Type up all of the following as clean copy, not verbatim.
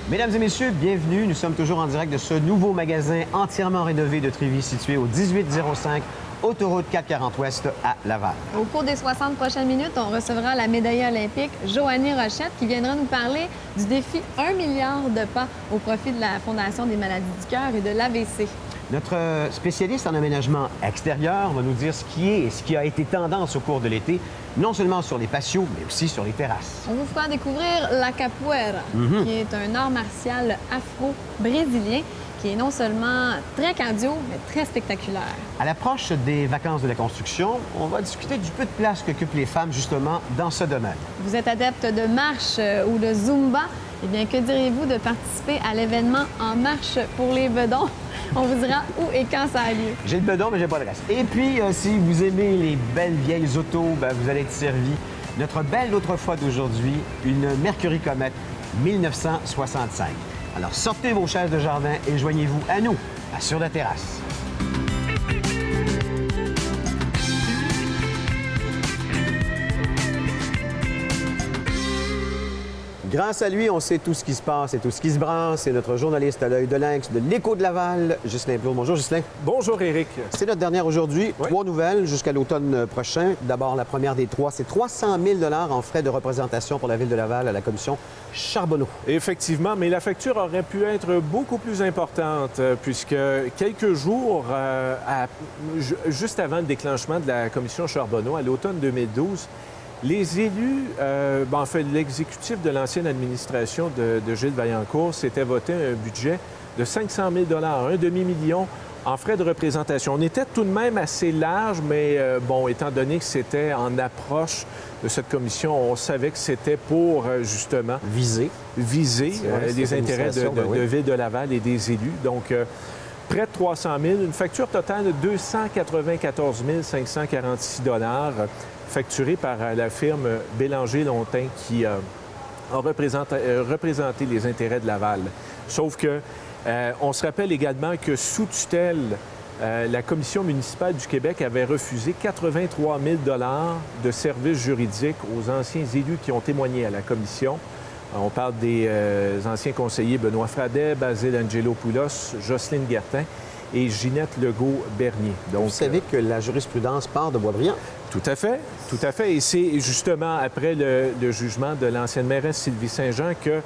Mesdames et messieurs, bienvenue. Nous sommes toujours en direct de ce nouveau magasin entièrement rénové de Trévis situé au 1805 Autoroute 440 Ouest à Laval. Au cours des 60 prochaines minutes, on recevra la médaillée olympique Joanie Rochette qui viendra nous parler du défi 1 milliard de pas au profit de la Fondation des maladies du cœur et de l'AVC. Notre spécialiste en aménagement extérieur va nous dire ce qui est et ce qui a été tendance au cours de l'été, non seulement sur les patios, mais aussi sur les terrasses. On vous fera découvrir la capoeira, qui est un art martial afro-brésilien qui est non seulement très cardio, mais très spectaculaire. À l'approche des vacances de la construction, on va discuter du peu de place qu'occupent les femmes, justement, dans ce domaine. Vous êtes adepte de marche ou de Zumba? Eh bien, que diriez-vous de participer à l'événement En marche pour les bedons? On vous dira où et quand ça a lieu. J'ai le bedon, mais j'ai pas le reste. Et puis, si vous aimez les belles vieilles autos, vous allez être servi. Notre belle autrefois d'aujourd'hui, une Mercury Comet 1965. Alors, sortez vos chaises de jardin et joignez-vous à nous, à Sur la terrasse. Grâce à lui, on sait tout ce qui se passe et tout ce qui se brasse. C'est notre journaliste à l'œil de lynx de l'Écho de Laval, Ghislain Plourde. Bonjour, Ghislain. Bonjour, Éric. C'est notre dernière aujourd'hui. Oui. 3 nouvelles jusqu'à l'automne prochain. D'abord, la première des 3, c'est 300 000 en frais de représentation pour la Ville de Laval à la commission Charbonneau. Effectivement, mais la facture aurait pu être beaucoup plus importante puisque quelques jours, juste avant le déclenchement de la commission Charbonneau, à l'automne 2012, les élus, en fait, l'exécutif de l'ancienne administration de Gilles Vaillancourt s'était voté un budget de 500 000 un demi-million en frais de représentation. On était tout de même assez large, mais étant donné que c'était en approche de cette commission, on savait que c'était pour, justement, Viser les intérêts de Ville de Laval et des élus. Donc, près de 300 000, une facture totale de 294 546 facturée par la firme Bélanger-Lontin qui a représenté les intérêts de Laval. Sauf que on se rappelle également que sous tutelle, la Commission municipale du Québec avait refusé 83 000 de services juridiques aux anciens élus qui ont témoigné à la Commission. On parle des anciens conseillers Benoît Fradet, Basile Angelopoulos, Jocelyne Guertin et Ginette Legault-Bernier. Donc, vous savez que la jurisprudence part de Boisbriand. Tout à fait, tout à fait. Et c'est justement après le jugement de l'ancienne mairesse Sylvie Saint-Jean que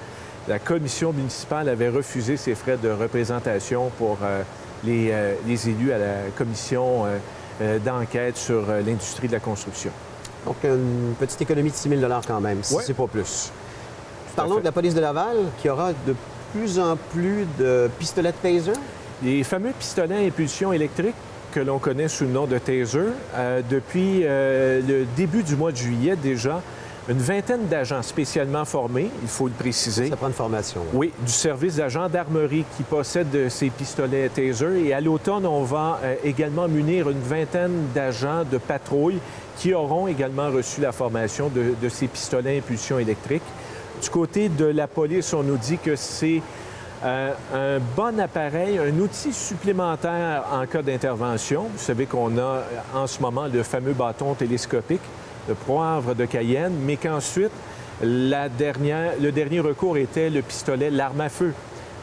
la commission municipale avait refusé ces frais de représentation pour les élus à la commission d'enquête sur l'industrie de la construction. Donc, une petite économie de 6 000 quand même, si c'est pas plus. Parlons de la police de Laval, qui aura de plus en plus de pistolets de taser. Les fameux pistolets à impulsion électrique que l'on connaît sous le nom de taser, depuis le début du mois de juillet déjà, une vingtaine d'agents spécialement formés, il faut le préciser. Ça prend une formation. Oui, du service de la gendarmerie qui possède ces pistolets taser. Et à l'automne, on va également munir une vingtaine d'agents de patrouille qui auront également reçu la formation de ces pistolets à impulsion électrique. Du côté de la police, on nous dit que c'est un bon appareil, un outil supplémentaire en cas d'intervention. Vous savez qu'on a en ce moment le fameux bâton télescopique, le poivre de Cayenne, mais qu'ensuite, le dernier recours était le pistolet, l'arme à feu.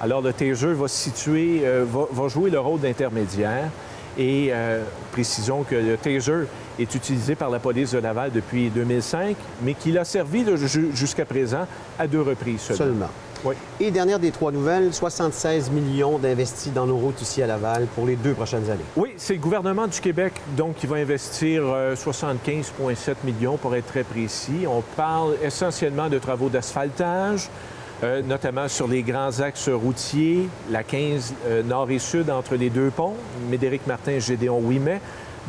Alors, le taser va jouer le rôle d'intermédiaire. Et précisons que le taser est utilisé par la police de Laval depuis 2005, mais qu'il a servi jusqu'à présent à 2 reprises seulement. Oui. Et dernière des 3 nouvelles, 76 millions d'investis dans nos routes ici à Laval pour les 2 prochaines années. Oui, c'est le gouvernement du Québec donc qui va investir 75,7 millions pour être très précis. On parle essentiellement de travaux d'asphaltage, notamment sur les grands axes routiers, la 15 nord et sud entre les 2 ponts, Médéric-Martin et Gédéon-Ouimet.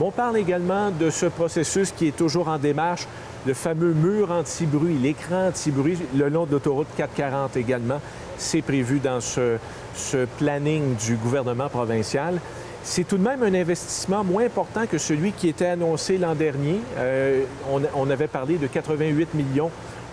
On parle également de ce processus qui est toujours en démarche, le fameux mur anti-bruit, l'écran anti-bruit le long de l'autoroute 440 également. C'est prévu dans ce planning du gouvernement provincial. C'est tout de même un investissement moins important que celui qui était annoncé l'an dernier. On avait parlé de 88 millions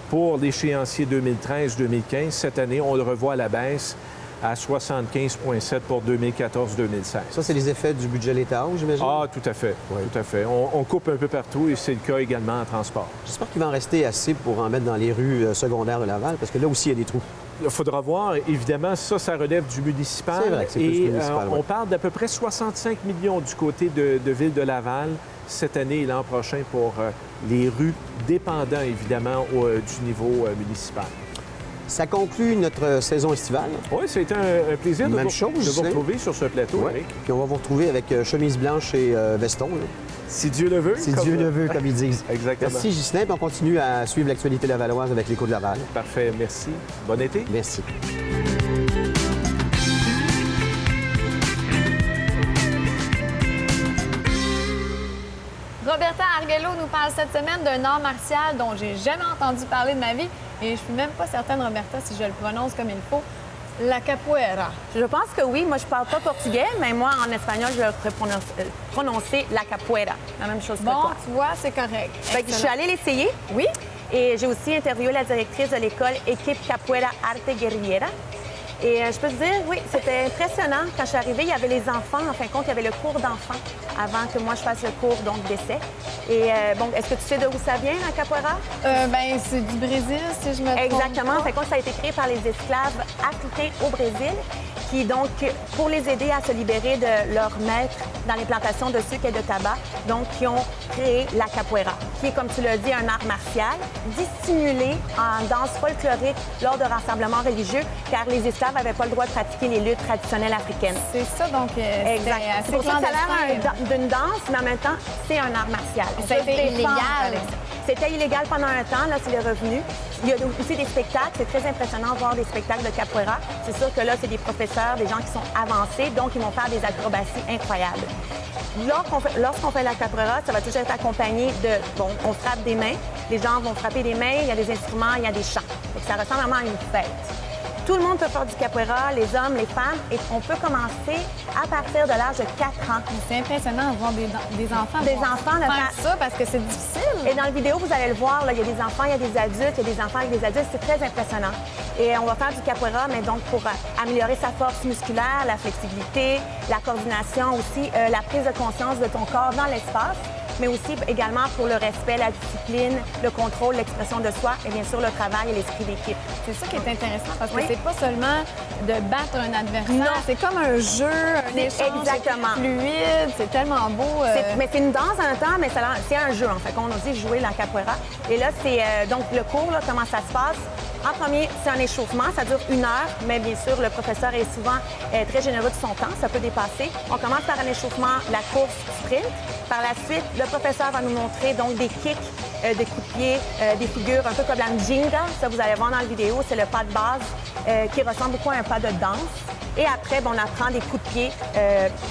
pour l'échéancier 2013-2015. Cette année, on le revoit à la baisse à 75,7 pour 2014-2016. Ça, c'est les effets du budget l'État, j'imagine? Ah, tout à fait. Oui. Tout à fait. On coupe un peu partout et c'est le cas également en transport. J'espère qu'il va en rester assez pour en mettre dans les rues secondaires de Laval, parce que là aussi, il y a des trous. Il faudra voir. Évidemment, ça relève du municipal. C'est vrai que c'est plus et municipal, oui. on parle d'à peu près 65 millions du côté de Ville de Laval cette année et l'an prochain pour les rues, dépendant évidemment du niveau municipal. Ça conclut notre saison estivale. Oui, ça a été un plaisir de Même vous, chose, de vous Ghislain. retrouver sur ce plateau, Ouais. Eric. Puis on va vous retrouver avec chemise blanche et veston. Là. Si Dieu le veut. Si comme- Dieu le veut, comme ils disent. Exactement. Merci, Ghislain. Puis on continue à suivre l'actualité lavalloise avec l'Écho de Laval. Parfait, merci. Bon été. Merci. Roberta Arguello nous parle cette semaine d'un art martial dont j'ai jamais entendu parler de ma vie et je suis même pas certaine, Roberta, si je le prononce comme il faut. La capoeira. Je pense que oui. Moi, je parle pas portugais, mais moi, en espagnol, je vais prononcer la capoeira. La même chose que Bon, toi. tu vois, c'est correct. Fait que je suis Excellent. allée l'essayer. Oui? Et j'ai aussi interviewé la directrice de l'école Équipe Capoeira Arte Guerriera. Et je peux te dire, oui, c'était impressionnant. Quand je suis arrivée, il y avait les enfants. En fin de compte, il y avait le cours d'enfants avant que moi, je fasse le cours d'essai. Et bon, est-ce que tu sais d'où ça vient, la capoeira? Ben, c'est du Brésil, si je me trompe Exactement. En pas. fin de compte, ça a été créé par les esclaves africains au Brésil qui, donc, pour les aider à se libérer de leurs maîtres dans les plantations de sucre et de tabac, donc, qui ont créé la capoeira, qui est, comme tu l'as dit, un art martial dissimulé en danse folklorique lors de rassemblements religieux, car les esclaves n'avaient pas le droit de pratiquer les luttes traditionnelles africaines. C'est ça, donc c'était Exact. assez C'est pour ça que ça a clandestin. l'air d'une danse, mais en même temps, c'est un art martial. On Ça a peut été se défendre illégal. avec ça. C'était illégal pendant un temps, là, c'est le revenu. Il y a aussi des spectacles. C'est très impressionnant de voir des spectacles de capoeira. C'est sûr que là, c'est des professeurs, des gens qui sont avancés, donc ils vont faire des acrobaties incroyables. Lorsqu'on fait la capoeira, ça va toujours être accompagné de... Bon, on frappe des mains. Les gens vont frapper des mains, il y a des instruments, il y a des chants. Donc, ça ressemble vraiment à une fête. Tout le monde peut faire du capoeira, les hommes, les femmes, et on peut commencer à partir de l'âge de 4 ans. C'est impressionnant de voir des enfants Des pouvoir enfants, le faire faire. ça parce que c'est difficile. Et dans la vidéo, vous allez le voir, là, il y a des enfants, il y a des adultes, il y a des enfants avec des adultes. C'est très impressionnant. Et on va faire du capoeira, mais donc pour améliorer sa force musculaire, la flexibilité, la coordination aussi, la prise de conscience de ton corps dans l'espace, mais aussi également pour le respect, la discipline, le contrôle, l'expression de soi et bien sûr le travail et l'esprit d'équipe. C'est ça qui est intéressant parce que Oui. c'est pas seulement de battre un adversaire, Non. c'est comme un jeu, un C'est échange exactement. c'est fluide, c'est tellement beau. Mais c'est une danse en même temps, mais c'est un jeu en fait. On a dit jouer la capoeira. Et là, c'est donc le cours, là, comment ça se passe. En premier, c'est un échauffement, ça dure 1 heure, mais bien sûr, le professeur est souvent très généreux de son temps, ça peut dépasser. On commence par un échauffement, la course sprint. Par la suite, le professeur va nous montrer donc des kicks, des coups de pied, des figures un peu comme la njinga. Ça, vous allez voir dans la vidéo, c'est le pas de base qui ressemble beaucoup à un pas de danse. Et après, on apprend des coups de pied.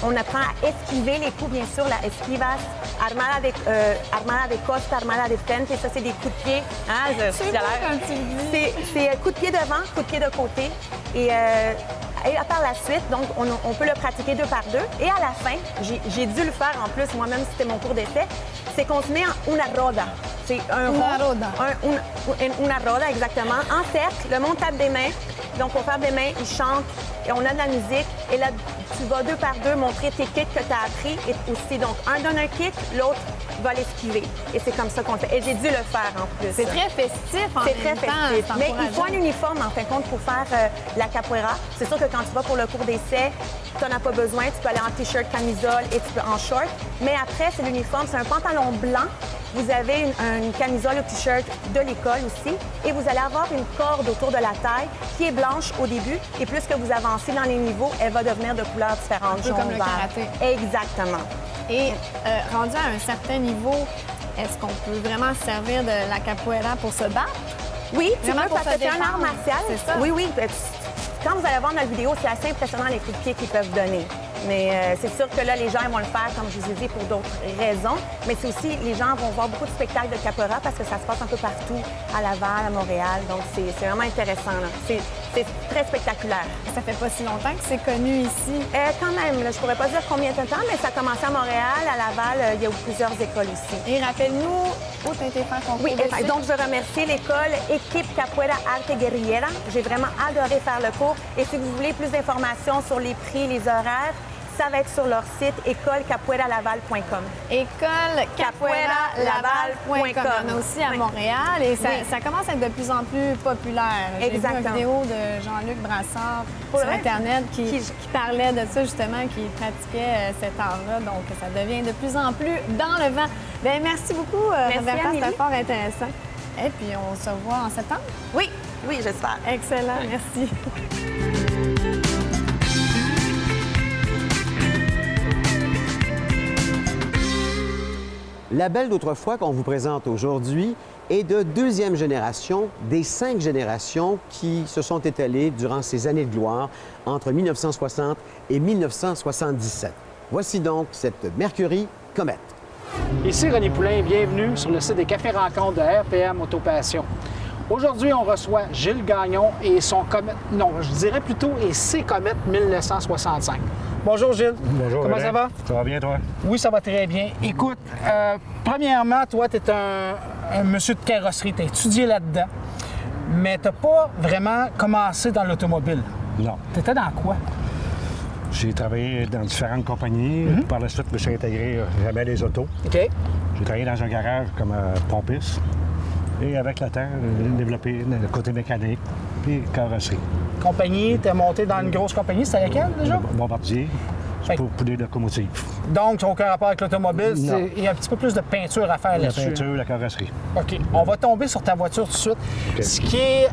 On apprend à esquiver les coups, bien sûr, la esquivas, armada de costa, armada de frente. Ça, c'est des coups de pied. Hein, c'est beau quand tu le dis. c'est coup de pied devant, coup de pied de côté. Et par la suite, donc, on peut le pratiquer 2 par 2. Et à la fin, j'ai dû le faire en plus, moi-même, c'était mon cours d'essai, c'est qu'on se met en una roda. C'est un Una rond. roda. Una roda, exactement. En cercle, le monde tape des mains. Donc, on frappe des mains, il chante, et on a de la musique. Et là, tu vas 2 par 2 montrer tes kicks que tu as appris. Et aussi, donc, un donne un kick, l'autre va l'esquiver. Et c'est comme ça qu'on fait. Et j'ai dû le faire en plus. C'est très festif en C'est même très temps. festif. c'est Mais il faut un encourageant. uniforme, en fin de compte, pour faire la capoeira. C'est sûr que quand tu vas pour le cours d'essai, tu n'en as pas besoin. Tu peux aller en t-shirt, camisole et tu peux en short. Mais après, c'est l'uniforme. C'est un pantalon blanc. Vous avez une camisole ou t-shirt de l'école aussi. Et vous allez avoir une corde autour de la taille qui est blanche au début. Et plus que vous avancez dans les niveaux, elle va devenir de couleurs différentes. Un peu comme le vert. karaté. Exactement. Et rendu à un certain niveau, est-ce qu'on peut vraiment se servir de la capoeira pour se battre? Oui, tu Vraiment peux pour parce se que c'est un art défendre, martial. c'est ça. Oui, oui. Quand vous allez voir dans la vidéo, c'est assez impressionnant les coups de pied qu'ils peuvent donner. Mais c'est sûr que là, les gens ils vont le faire, comme je vous ai dit, pour d'autres raisons. Mais c'est aussi, les gens vont voir beaucoup de spectacles de capoeira parce que ça se passe un peu partout, à Laval, à Montréal. Donc, c'est vraiment intéressant. Là. c'est très spectaculaire. Ça fait pas si longtemps que c'est connu ici. Quand même, là, je pourrais pas dire combien de temps, mais ça a commencé à Montréal, à Laval, il y a eu plusieurs écoles aussi. Et rappelle-nous où tu as été faire ton cours. Oui, donc je veux remercier l'école Équipe Capoeira Arte Guerrillera. J'ai vraiment adoré faire le cours. Et si vous voulez plus d'informations sur les prix, les horaires, ça va être sur leur site écolecapoeiralaval.com. Écolecapoeiralaval.com. Il y en a aussi à Montréal et ça commence à être de plus en plus populaire. J'ai vu une vidéo de Jean-Luc Brassard sur Internet qui parlait de ça justement, qui pratiquait cet art-là. Donc, ça devient de plus en plus dans le vent. Bien, merci beaucoup, Roberta, c'était fort intéressant. Et puis, on se revoit en septembre? Oui, j'espère. Excellent, merci. La belle d'autrefois qu'on vous présente aujourd'hui est de deuxième génération des 5 générations qui se sont étalées durant ces années de gloire entre 1960 et 1977. Voici donc cette Mercury Comet. Ici René Poulain, bienvenue sur le site des Cafés Rencontres de RPM Autopassion. Aujourd'hui, on reçoit Gilles Gagnon et son Comet, non, je dirais plutôt et ses Comet 1965. Bonjour Gilles. Bonjour. Comment Alain. ça va? Ça va bien, toi? Oui, ça va très bien. Écoute, premièrement, toi, tu es un monsieur de carrosserie, tu as étudié là-dedans, mais tu n'as pas vraiment commencé dans l'automobile. Non. Tu étais dans quoi? J'ai travaillé dans différentes compagnies. Par la suite, je me suis intégré jamais les autos. OK. J'ai travaillé dans un garage comme pompiste. Et avec le temps, j'ai développé le côté mécanique puis carrosserie. Compagnie, tu es monté dans une grosse compagnie, c'était laquelle déjà? Bombardier, Fait- pour des locomotives. Donc, ça n'a aucun rapport avec l'automobile, Non. il y a un petit peu plus de peinture à faire La là-dessus. peinture, la carrosserie. OK. On va tomber sur ta voiture tout de suite. OK. Ce qui est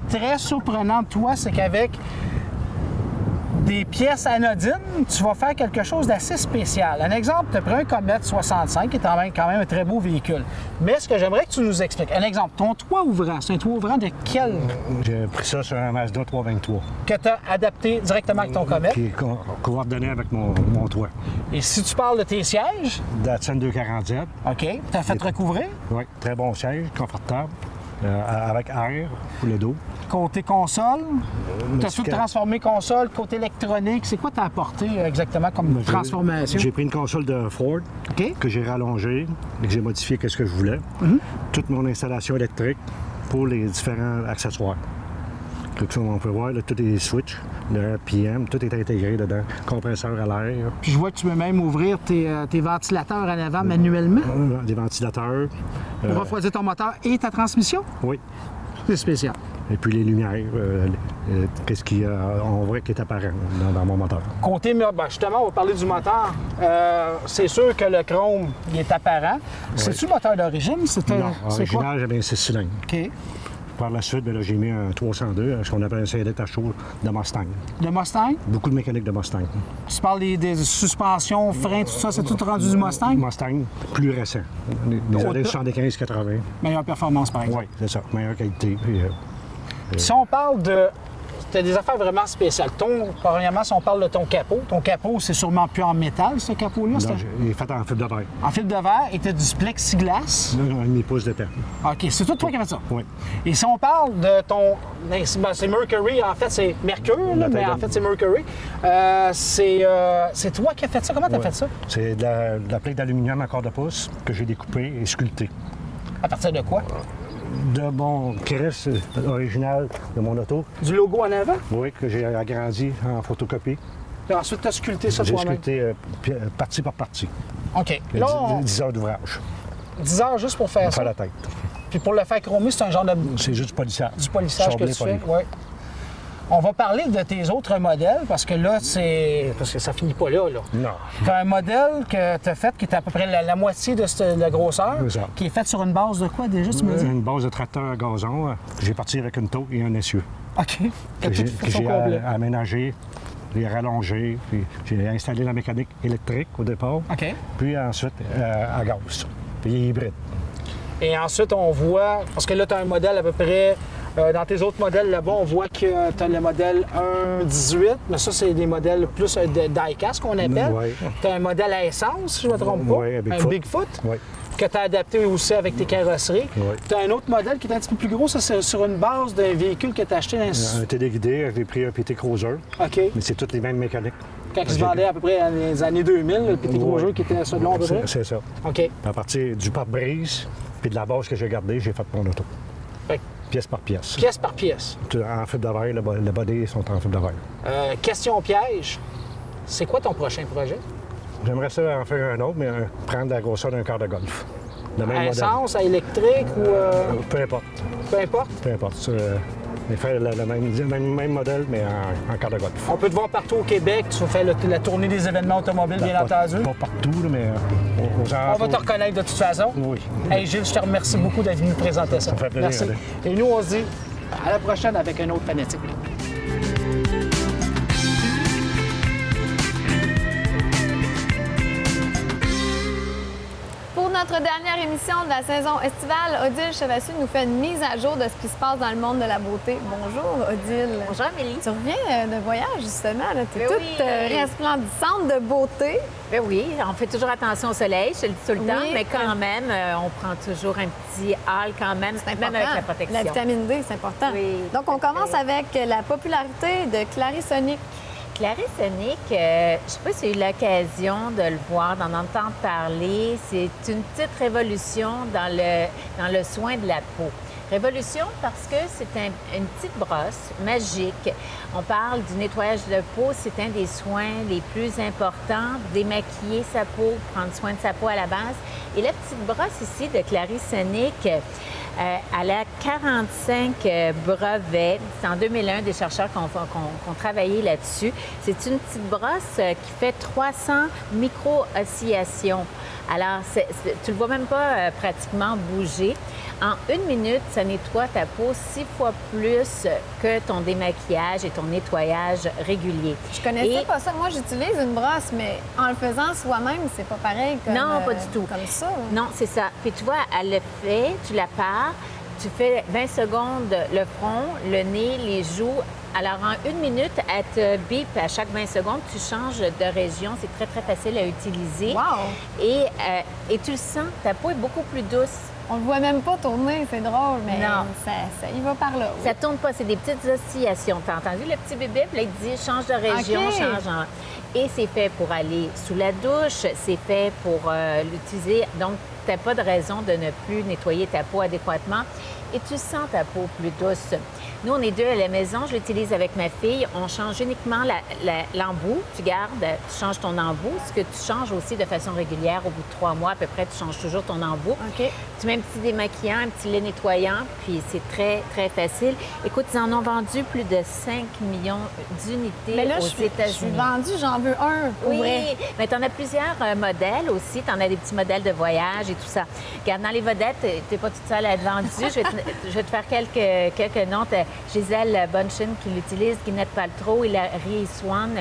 très surprenant de toi, c'est qu'avec des pièces anodines, tu vas faire quelque chose d'assez spécial. Un exemple, tu as pris un Comet 65, qui est quand même un très beau véhicule. Mais ce que j'aimerais que tu nous expliques, un exemple, ton toit ouvrant, c'est un toit ouvrant de quel J'ai pris ça sur un Mazda 323, que tu as adapté directement avec ton Comet? qui est coordonné avec mon toit. Et si tu parles de tes sièges, Datsun 240Z, OK, tu as fait recouvrir. oui, très bon siège, confortable, avec air pour le dos. Côté console, tu as tout modifica- transformé console, côté électronique. C'est quoi tu as apporté exactement comme J'ai- transformation? J'ai pris une console de Ford OK. que j'ai rallongée et que j'ai modifié qu'est-ce que je voulais. Toute mon installation électrique pour les différents accessoires. Comme on peut voir, là, tous les switches, le RPM, tout est intégré dedans. Compresseur à l'air, Puis je vois que tu peux même ouvrir tes ventilateurs en avant manuellement des ventilateurs. pour refroidir ton moteur et ta transmission. Oui. C'est spécial. Et puis les lumières, qu'est-ce qui on voit qui est apparent dans mon moteur. Côté, ben justement, on va parler du moteur. C'est sûr que le chrome, il est apparent. C'est-tu le moteur d'origine? C'était, Non, c'est quoi? original, j'avais un 6 cylindres. OK. Par la suite, ben là, j'ai mis un 302, ce qu'on appelle un CDT à chaud de Mustang. Le Mustang, Beaucoup de mécanique de Mustang. tu parles des suspensions, freins, tout ça, c'est tout rendu du Mustang? Mustang plus récent, des années 75-80. Meilleure performance, par exemple. Oui, c'est ça, meilleure qualité. Puis, Si on parle de... T'as des affaires vraiment spéciales. Premièrement, si on parle de ton capot, c'est sûrement plus en métal, ce capot-là? non, c'est il est fait en fibre de verre. en fil de verre et t'as du plexiglas. Non, un demi-pouce de temps. OK, c'est tout toi qui as fait ça? Oui. Et si on parle de ton... ben, c'est Mercury, en fait, c'est Mercure, là, mais en fait, c'est Mercury. C'est toi qui as fait ça. Comment tu as fait ça? C'est de la plaque d'aluminium à quart de pouce que j'ai découpée et sculptée. À partir de quoi? De mon qui reste original de mon auto, Du logo en avant? oui, que j'ai agrandi en photocopie. Puis ensuite, tu as sculpté ça J'ai toi-même. sculpté partie par partie. OK. Il y a Là, 10 heures d'ouvrage 10 heures juste pour faire pour ça. faire la tête. Puis pour le faire chromer, c'est un genre de... C'est juste du polissage. du polissage que Sablé tu fais. poli. Ouais. On va parler de tes autres modèles parce que là, c'est. Parce que ça finit pas là. Non. Tu as un modèle que tu as fait qui est à peu près la moitié de la grosseur, C'est ça. qui est fait sur une base de quoi déjà, tu me dis? Une base de tracteur à gazon que j'ai parti avec une taux et un essieu. OK. Que T'as j'ai tout fait son que j'ai complet. aménagé, j'ai rallongé, puis j'ai installé la mécanique électrique au départ, OK. puis ensuite à gaz. Puis il est hybride. Et ensuite, on voit, parce que là, tu as un modèle à peu près, dans tes autres modèles là-bas, on voit que tu as le modèle 1.18, mais ça, c'est des modèles plus de die-cast qu'on appelle. Oui. Tu as un modèle à essence, si je ne me trompe pas. Oui, un Un Bigfoot. Bigfoot. Oui. que tu as adapté aussi avec tes carrosseries. Oui. Tu as un autre modèle qui est un petit peu plus gros. Ça, c'est sur une base d'un véhicule que tu as acheté dans... Un téléguidé, j'ai pris un PT Cruiser, OK. mais c'est toutes les mêmes mécaniques. Quand il se vendait à peu près dans les années 2000, le PT Cruiser Oui. qui était ça de long à peu près. C'est ça. OK. Puis à partir du pare-brise, puis de la base que j'ai gardée, j'ai fait mon auto. Fait que Pièce par pièce. pièce par pièce. En fibre de verre, le body sont en fibre de verre. Question piège. C'est quoi ton prochain projet? J'aimerais ça en faire un autre, mais prendre la grosseur d'un quart de golf. Le même À modèle. essence, à électrique ou... Peu importe. peu importe. Peu importe. Mais faire le même modèle, mais en quart de golf. On peut te voir partout au Québec. Tu vas faire la tournée des événements automobiles, bien entendu. Pas partout, là, mais aux On va te reconnaître de toute façon. Oui. Hey Gilles, je te remercie beaucoup d'être venu nous présenter ça. Ça me fait plaisir, Merci. allez. Et nous, on se dit à la prochaine avec un autre fanatique. Pour notre dernière émission de la saison estivale, Odile Chavassier nous fait une mise à jour de ce qui se passe dans le monde de la beauté. Bonjour, Odile. Bonjour, Amélie. Tu reviens de voyage, justement. Tu es Ben toute oui. resplendissante de beauté. Ben oui, on fait toujours attention au soleil, je te le dis tout le temps, Oui. mais quand même, on prend toujours un petit hâle quand même, même avec la protection. La vitamine D, c'est important. Oui, Donc, on tout à commence fait. avec la popularité de Clarisonic. Clarisonic, je ne sais pas si tu as eu l'occasion de le voir, d'en entendre parler. C'est une petite révolution dans le soin de la peau. Révolution parce que c'est une petite brosse magique. On parle du nettoyage de peau, c'est un des soins les plus importants, démaquiller sa peau, prendre soin de sa peau à la base. Et la petite brosse ici de Clarisonic, elle a 45 brevets. C'est en 2001 des chercheurs qui ont travaillé là-dessus. C'est une petite brosse qui fait 300 micro-oscillations. Alors, tu ne le vois même pas pratiquement bouger. En 1 minute, ça nettoie ta peau 6 fois plus que ton démaquillage et ton nettoyage régulier. Je connaissais pas ça. Moi, j'utilise une brosse, mais en le faisant soi-même, c'est pas pareil comme, Non, pas du tout. Comme ça. Non, c'est ça. Puis tu vois, elle le fait, tu la pars, tu fais 20 secondes le front, le nez, les joues. Alors, en 1 minute, elle te bip à chaque 20 secondes, tu changes de région. C'est très, très facile à utiliser. Wow! Et tu le sens, ta peau est beaucoup plus douce. On le voit même pas tourner, c'est drôle, mais Non. ça y va par là. Oui. Ça tourne pas, c'est des petites oscillations. T'as entendu le petit bébé? Puis là, il te dit change de région, OK. change en... Et c'est fait pour aller sous la douche, c'est fait pour l'utiliser. Donc, t'as pas de raison de ne plus nettoyer ta peau adéquatement et tu sens ta peau plus douce. Nous, on est 2 à la maison. Je l'utilise avec ma fille. On change uniquement l'embout. Tu gardes, tu changes ton embout. Ce que tu changes aussi de façon régulière, au bout de 3 mois à peu près, tu changes toujours ton embout. OK. Tu mets un petit démaquillant, un petit lait nettoyant, puis c'est très, très facile. Écoute, ils en ont vendu plus de 5 millions d'unités Mais là, aux je suis États-Unis. vendue, j'en veux un, pour vrai. Oui, mais tu en as plusieurs modèles aussi. Tu en as des petits modèles de voyage et tout ça. Regarde, dans les vedettes, tu n'es pas toute seule à être vendue. Je vais te faire quelques noms. T'as Gisèle Bündchen qui l'utilise, Gwyneth Paltrow, Hilary Swan,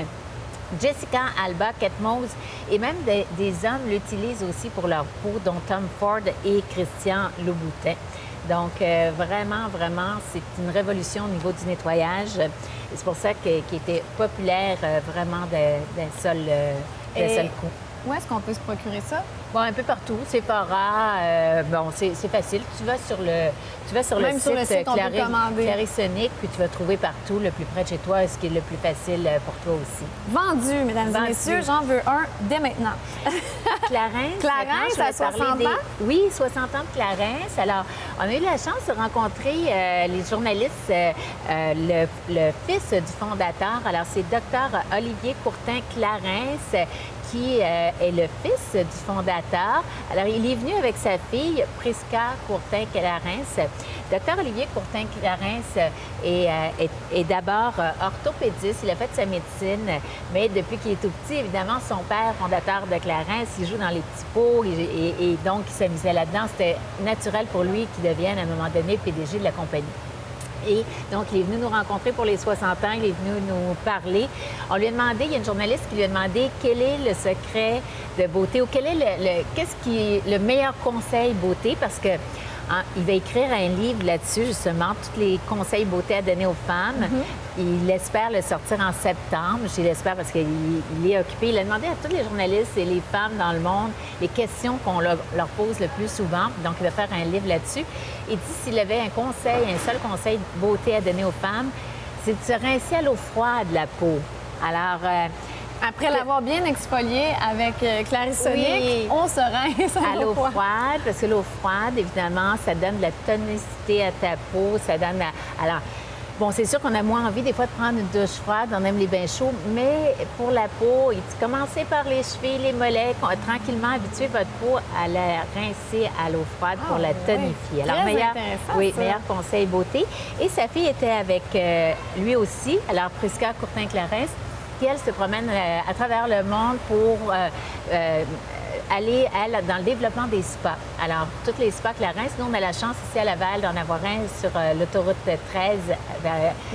Jessica Alba, Kate Moss et même des hommes l'utilisent aussi pour leur peau, dont Tom Ford et Christian Louboutin. Donc, vraiment, vraiment, c'est une révolution au niveau du nettoyage. Et c'est pour ça qu'il était populaire vraiment d'un seul coup. Où est-ce qu'on peut se procurer ça? Bon, un peu partout. Sephora, bon, c'est facile. Tu vas sur le Même sur le site, on peut commander. Clarisonic, puis tu vas trouver partout, le plus près de chez toi, ce qui est le plus facile pour toi aussi. Vendu, mesdames Vendu. et messieurs, j'en veux un dès maintenant. Clarins. Clarins, maintenant, je vais à te parler 60 ans? Oui, 60 ans de Clarins. Alors, on a eu la chance de rencontrer les journalistes, le fils du fondateur. Alors, c'est Dr. Olivier Courtin-Clarins, qui est le fils du fondateur. Alors, il est venu avec sa fille, Prisca Courtin-Clarins. Dr. Olivier Courtin-Clarins est d'abord orthopédiste. Il a fait sa médecine, mais depuis qu'il est tout petit, évidemment, son père, fondateur de Clarins, il joue dans les petits pots et donc il s'amusait là-dedans. C'était naturel pour lui qu'il devienne, à un moment donné, PDG de la compagnie. Et donc, il est venu nous rencontrer pour les 60 ans, il est venu nous parler. On lui a demandé, il y a une journaliste qui lui a demandé quel est le secret de beauté ou qu'est-ce qui est le meilleur conseil beauté, parce que Il va écrire un livre là-dessus, justement, tous les conseils beauté à donner aux femmes. Il espère le sortir en septembre. Je l'espère parce qu'il est occupé. Il a demandé à tous les journalistes et les femmes dans le monde les questions qu'on leur pose le plus souvent. Donc, il va faire un livre là-dessus. Il dit s'il avait un seul conseil de beauté à donner aux femmes, c'est de se rincer à l'eau froide la peau. Alors... Après l'avoir bien exfolié avec Clarisse Sonic, on se rince à l'eau froide, parce que l'eau froide, évidemment, ça donne de la tonicité à ta peau, ça donne... Alors, bon, c'est sûr qu'on a moins envie des fois de prendre une douche froide, on aime les bains chauds, mais pour la peau, commencez par les chevilles, les mollets, tranquillement habituer votre peau à la rincer à l'eau froide pour la tonifier. Alors, meilleur conseil beauté. Et sa fille était avec lui aussi, alors Prisca Courtin-Clarence, qui, elle, se promène à travers le monde pour aller, elle, dans le développement des spas. Alors, toutes les spas Clarence, nous, on a la chance ici à Laval d'en avoir un sur l'autoroute 13.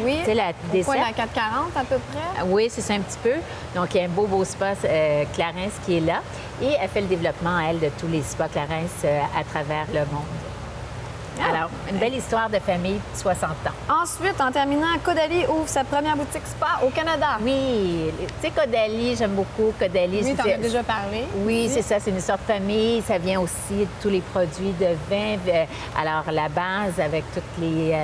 Oui, au coin de la 440 à peu près. Oui, c'est ça un petit peu. Donc, il y a un beau spa Clarence qui est là. Et elle fait le développement, elle, de tous les spas Clarence à travers le monde. Alors, une belle histoire de famille, 60 ans. Ensuite, en terminant, Caudalie ouvre sa première boutique spa au Canada. Oui, tu sais, Caudalie, j'aime beaucoup Caudalie. Oui, t'en as déjà parlé. Oui, c'est ça, c'est une histoire de famille. Ça vient aussi de tous les produits de vin. Alors, la base avec tous les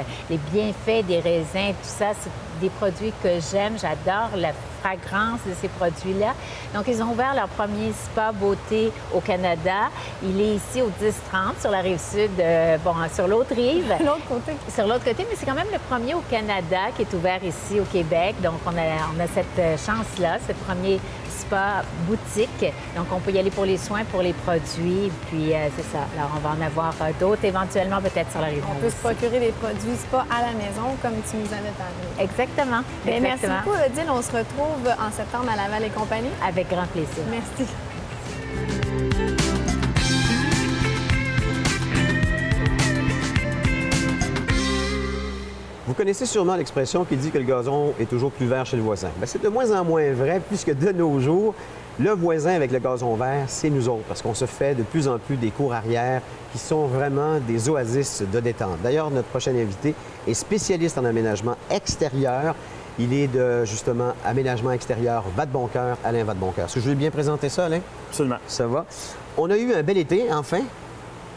bienfaits des raisins, tout ça, c'est des produits que j'aime. J'adore la fragrance de ces produits-là. Donc, ils ont ouvert leur premier spa beauté au Canada. Il est ici au 10-30 sur la rive sud, sur l'autre rive. L'autre côté. Sur l'autre côté, mais c'est quand même le premier au Canada qui est ouvert ici au Québec. Donc, on a cette chance-là, ce premier spa boutique. Donc, on peut y aller pour les soins, pour les produits. Puis, c'est ça. Alors, on va en avoir d'autres éventuellement, peut-être sur la rive. On peut se procurer des produits spa à la maison, comme tu nous avais parlé. Exactement. Bien, merci beaucoup, Odile. On se retrouve en septembre à Laval et compagnie. Avec grand plaisir. Merci. Vous connaissez sûrement l'expression qui dit que le gazon est toujours plus vert chez le voisin. Bien, c'est de moins en moins vrai, puisque de nos jours, le voisin avec le gazon vert, c'est nous autres, parce qu'on se fait de plus en plus des cours arrière qui sont vraiment des oasis de détente. D'ailleurs, notre prochain invité est spécialiste en aménagement extérieur. Il est de, justement, aménagement extérieur Vadeboncoeur, Alain Vadeboncoeur. Est-ce que je vais bien présenter ça, Alain? Absolument. Ça va. On a eu un bel été, enfin.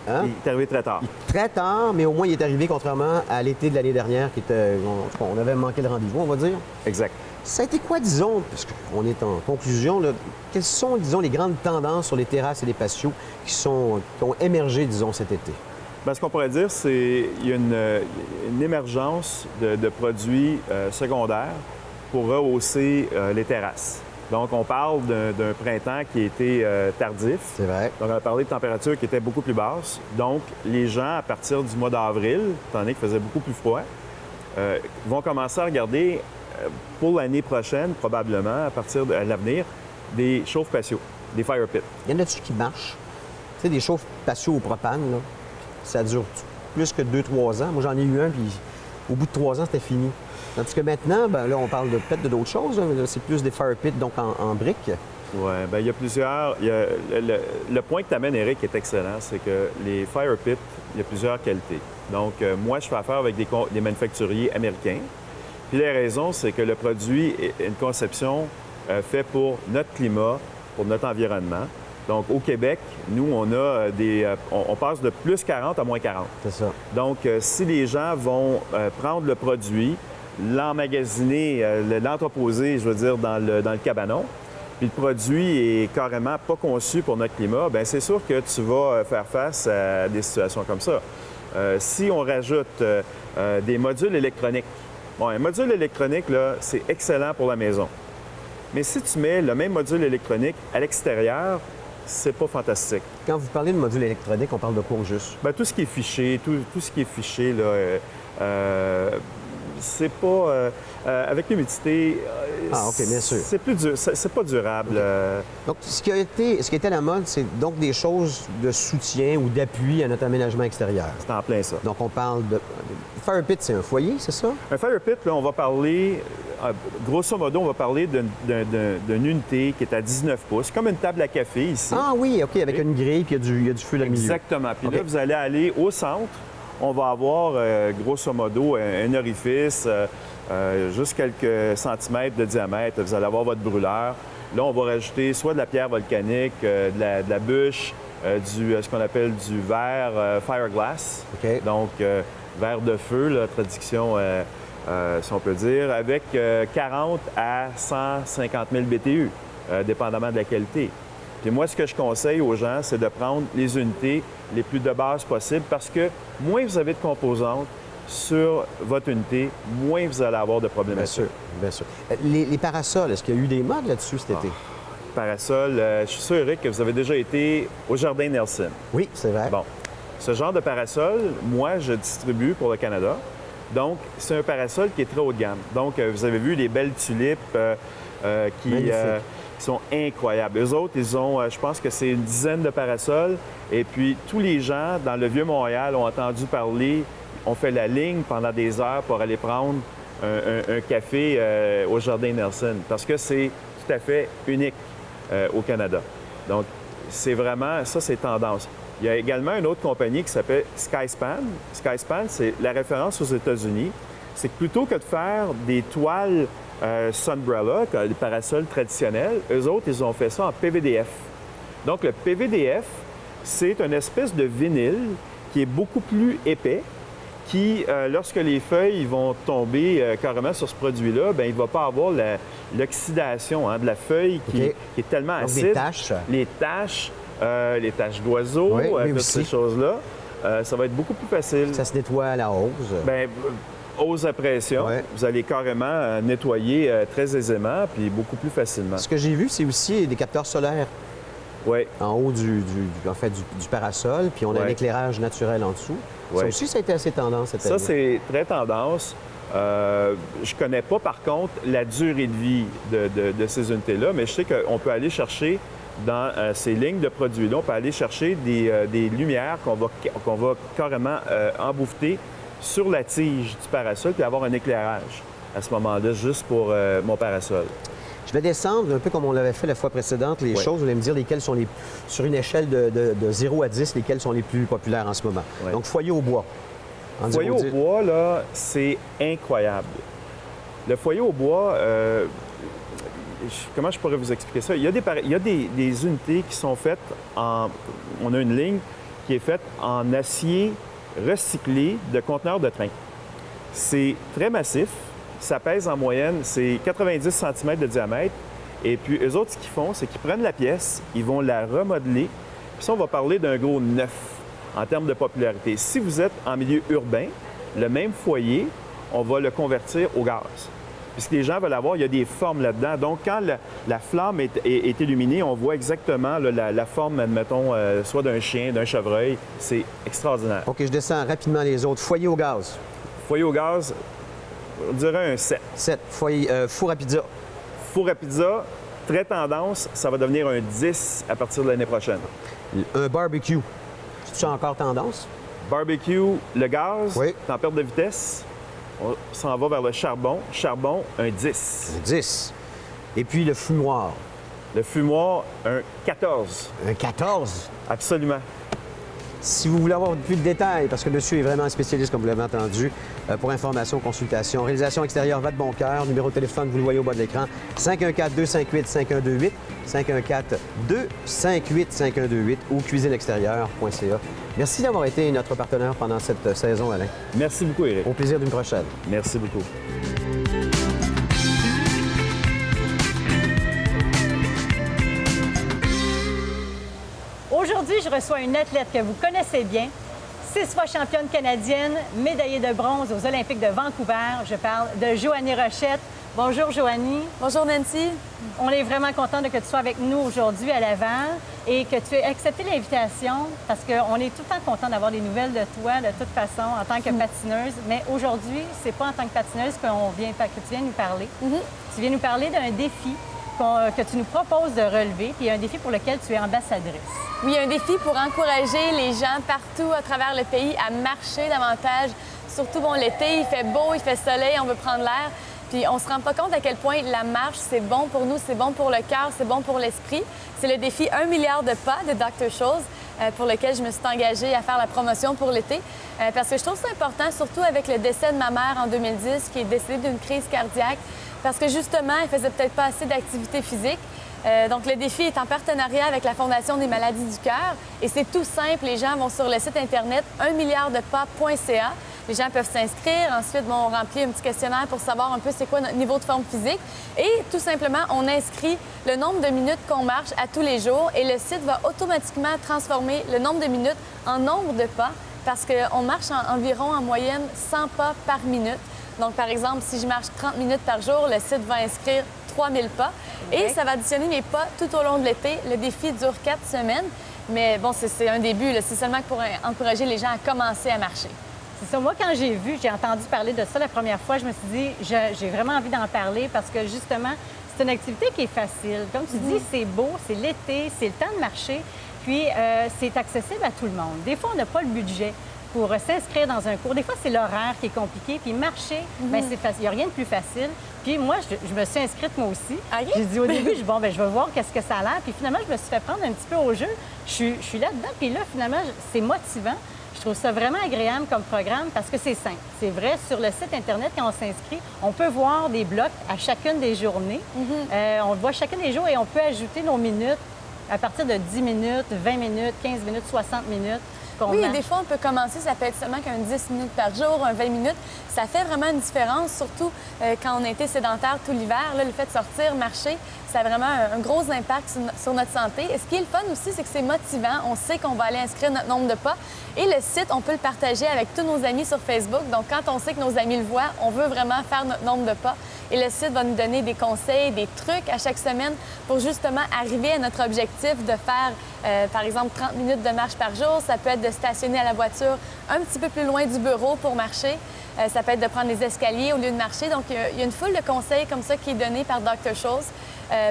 Hein? Il est arrivé très tard. Très tard, mais au moins il est arrivé, contrairement à l'été de l'année dernière, qui était... On avait manqué le rendez-vous, on va dire. Exact. Ça a été quoi, disons, parce qu'on est en conclusion, là, quelles sont, disons, les grandes tendances sur les terrasses et les patios qui ont émergé, disons, cet été? Bien, ce qu'on pourrait dire, c'est qu'il y a une émergence de produits secondaires pour rehausser les terrasses. Donc, on parle d'un printemps qui a été tardif. C'est vrai. Donc, on a parlé de températures qui étaient beaucoup plus basses. Donc, les gens, à partir du mois d'avril, étant donné qu'il faisait beaucoup plus froid, vont commencer à regarder, pour l'année prochaine, probablement, à partir de l'avenir, des chauffe patios, des fire pits. Il y en a-tu qui marchent? Tu sais, des chauffe patios au propane, là, ça dure plus que 2-3 ans. Moi, j'en ai eu un, puis au bout de 3 ans, c'était fini. Tandis que maintenant, ben là, on parle peut-être d'autres choses. Hein, mais c'est plus des fire pits, donc en briques. Oui, bien, il y a plusieurs... le point que tu amènes, Éric, est excellent. C'est que les fire pits, il y a plusieurs qualités. Donc, moi, je fais affaire avec des manufacturiers américains. Puis la raison, c'est que le produit est une conception faite pour notre climat, pour notre environnement. Donc, au Québec, nous, on a on passe de plus 40 à moins 40. C'est ça. Donc, si les gens vont prendre le produit, l'emmagasiner, l'entreposer, je veux dire, dans le cabanon, puis le produit est carrément pas conçu pour notre climat, bien, c'est sûr que tu vas faire face à des situations comme ça. Si on rajoute des modules électroniques, bon, un module électronique, là, c'est excellent pour la maison. Mais si tu mets le même module électronique à l'extérieur, c'est pas fantastique. Quand vous parlez de module électronique, on parle de quoi au juste? Bien, tout ce qui est fiché, tout ce qui est fiché, là, c'est pas... avec l'humidité, Ah, OK, bien sûr. c'est pas durable. Donc, ce qui a été à la mode, c'est donc des choses de soutien ou d'appui à notre aménagement extérieur. C'est en plein ça. Donc, on parle de... Fire pit, c'est un foyer, c'est ça? Un fire pit, là, on va parler grosso modo, on va parler d'une unité qui est à 19 pouces, comme une table à café ici. Ah oui, OK, avec une grille, puis il y a du feu dans le milieu. Exactement. Puis OK. là, vous allez aller au centre. On va avoir, grosso modo, un orifice, juste quelques centimètres de diamètre. Vous allez avoir votre brûleur. Là, on va rajouter soit de la pierre volcanique, de la bûche, ce qu'on appelle du verre fireglass. OK. Donc, verre de feu, la traduction, si on peut dire, avec 40 à 150 000 BTU, dépendamment de la qualité. Puis moi, ce que je conseille aux gens, c'est de prendre les unités les plus de base possibles parce que moins vous avez de composantes sur votre unité, moins vous allez avoir de problématiques. Bien sûr, bien sûr. Les parasols, est-ce qu'il y a eu des modes là-dessus cet été? Parasol, je suis sûr, Eric, que vous avez déjà été au Jardin Nelson. Oui, c'est vrai. Bon. Ce genre de parasol, moi, je distribue pour le Canada. Donc, c'est un parasol qui est très haut de gamme. Donc, vous avez vu les belles tulipes qui sont incroyables. Eux autres, ils ont, je pense que c'est une dizaine de parasols. Et puis, tous les gens dans le Vieux-Montréal ont entendu parler, ont fait la ligne pendant des heures pour aller prendre un café au Jardin Nelson. Parce que c'est tout à fait unique au Canada. Donc, c'est vraiment, ça, c'est tendance. Il y a également une autre compagnie qui s'appelle Skyspan. Skyspan, c'est la référence aux États-Unis. C'est que plutôt que de faire des toiles Sunbrella, les parasols traditionnels, eux autres, ils ont fait ça en PVDF. Donc, le PVDF, c'est une espèce de vinyle qui est beaucoup plus épais, qui, lorsque les feuilles vont tomber carrément sur ce produit-là, bien, il ne va pas avoir l'oxydation de la feuille qui est tellement Donc, acide. Les taches d'oiseaux, toutes ces choses-là, ça va être beaucoup plus facile. Ça se nettoie à la hausse. Bien, hausse à pression, vous allez carrément nettoyer très aisément puis beaucoup plus facilement. Ce que j'ai vu, c'est aussi des capteurs solaires. Oui. En haut du parasol, puis on a un éclairage naturel en dessous. Ça aussi, ça a été assez tendance cette année. Ça, c'est très tendance. Je ne connais pas, par contre, la durée de vie de ces unités-là, mais je sais qu'on peut aller chercher dans ces lignes de produits-là, on peut aller chercher des lumières qu'on va carrément embouffeter sur la tige du parasol puis avoir un éclairage à ce moment-là, juste pour mon parasol. Je vais descendre un peu comme on l'avait fait la fois précédente, les choses. Vous allez me dire lesquelles sont sur une échelle de 0 à 10, lesquelles sont les plus populaires en ce moment. Donc, foyer au bois. Foyer au bois, là, c'est incroyable. Le foyer au bois, comment je pourrais vous expliquer ça? Il y a des unités qui sont faites en... On a une ligne qui est faite en acier recyclé de conteneurs de train. C'est très massif. Ça pèse en moyenne, c'est 90 cm de diamètre. Et puis, eux autres, ce qu'ils font, c'est qu'ils prennent la pièce, ils vont la remodeler. Puis ça, on va parler d'un gros 9 en termes de popularité. Si vous êtes en milieu urbain, le même foyer, on va le convertir au gaz. Puisque les gens veulent avoir, il y a des formes là-dedans. Donc, quand la flamme est illuminée, on voit exactement la forme, admettons, soit d'un chien, d'un chevreuil. C'est extraordinaire. OK, je descends rapidement les autres. Foyer au gaz. Foyer au gaz, on dirait un 7. 7. Four à pizza. Four à pizza, très tendance, ça va devenir un 10 à partir de l'année prochaine. Un barbecue. C'est-tu encore tendance? Barbecue, le gaz, oui. en perte de vitesse, on s'en va vers le charbon. Charbon, un 10. Un 10. Et puis le fumoir. Le fumoir, un 14. Un 14? Absolument. Si vous voulez avoir plus de détails, parce que monsieur est vraiment un spécialiste, comme vous l'avez entendu, pour information, consultation, réalisation extérieure, va de bon cœur, numéro de téléphone, vous le voyez au bas de l'écran, 514-258-5128, 514-258-5128 ou cuisineextérieure.ca. Merci d'avoir été notre partenaire pendant cette saison, Alain. Merci beaucoup, Éric. Au plaisir d'une prochaine. Merci beaucoup. Aujourd'hui, je reçois une athlète que vous connaissez bien, 6 fois championne canadienne, médaillée de bronze aux Olympiques de Vancouver. Je parle de Joanie Rochette. Bonjour, Joanie. Bonjour, Nancy. On est vraiment content que tu sois avec nous aujourd'hui à Laval et que tu aies accepté l'invitation parce qu'on est tout le temps content d'avoir des nouvelles de toi, de toute façon, en tant que patineuse. Mais aujourd'hui, c'est pas en tant que patineuse que tu viens nous parler. Tu viens nous parler d'un défi que tu nous proposes de relever, puis un défi pour lequel tu es ambassadrice. Oui, un défi pour encourager les gens partout à travers le pays à marcher davantage. Surtout, l'été, il fait beau, il fait soleil, on veut prendre l'air. Puis on se rend pas compte à quel point la marche, c'est bon pour nous, c'est bon pour le cœur, c'est bon pour l'esprit. C'est le défi 1 milliard de pas de Dr. Scholl's pour lequel je me suis engagée à faire la promotion pour l'été. Parce que je trouve ça important, surtout avec le décès de ma mère en 2010, qui est décédée d'une crise cardiaque, parce que justement, elle faisait peut-être pas assez d'activité physique. Donc, le défi est en partenariat avec la Fondation des maladies du cœur. Et c'est tout simple. Les gens vont sur le site Internet 1milliarddepas.ca. Les gens peuvent s'inscrire. Ensuite, on remplit un petit questionnaire pour savoir un peu c'est quoi notre niveau de forme physique. Et tout simplement, on inscrit le nombre de minutes qu'on marche à tous les jours. Et le site va automatiquement transformer le nombre de minutes en nombre de pas parce qu'on marche environ en moyenne 100 pas par minute. Donc, par exemple, si je marche 30 minutes par jour, le site va inscrire 3000 pas. Et ça va additionner mes pas tout au long de l'été. Le défi dure 4 semaines. Mais bon, c'est un début. C'est seulement pour encourager les gens à commencer à marcher. C'est ça. Moi, quand j'ai entendu parler de ça la première fois, je me suis dit, j'ai vraiment envie d'en parler parce que justement, c'est une activité qui est facile. Comme tu dis, c'est beau, c'est l'été, c'est le temps de marcher. Puis, c'est accessible à tout le monde. Des fois, on n'a pas le budget pour s'inscrire dans un cours. Des fois, c'est l'horaire qui est compliqué. Puis marcher, bien, c'est facile. Il n'y a rien de plus facile. Puis moi, je me suis inscrite moi aussi. Okay. J'ai dit au début, je vais voir qu'est-ce que ça a l'air. Puis finalement, je me suis fait prendre un petit peu au jeu. Je suis là-dedans. Puis là, finalement, c'est motivant. Je trouve ça vraiment agréable comme programme parce que c'est simple. C'est vrai, sur le site Internet, quand on s'inscrit, on peut voir des blocs à chacune des journées. On le voit chacune des jours et on peut ajouter nos minutes à partir de 10 minutes, 20 minutes, 15 minutes, 60 minutes. Oui, et des fois, on peut commencer, ça peut être seulement qu'un 10 minutes par jour, un 20 minutes. Ça fait vraiment une différence, surtout quand on a été sédentaire tout l'hiver. Là, le fait de sortir, marcher, ça a vraiment un gros impact sur notre santé. Et ce qui est le fun aussi, c'est que c'est motivant. On sait qu'on va aller inscrire notre nombre de pas. Et le site, on peut le partager avec tous nos amis sur Facebook. Donc, quand on sait que nos amis le voient, on veut vraiment faire notre nombre de pas. Et le site va nous donner des conseils, des trucs à chaque semaine pour justement arriver à notre objectif de faire, par exemple, 30 minutes de marche par jour. Ça peut être de stationner à la voiture un petit peu plus loin du bureau pour marcher. Ça peut être de prendre les escaliers au lieu de marcher. Donc, il y a une foule de conseils comme ça qui est donnée par Dr. Scholl's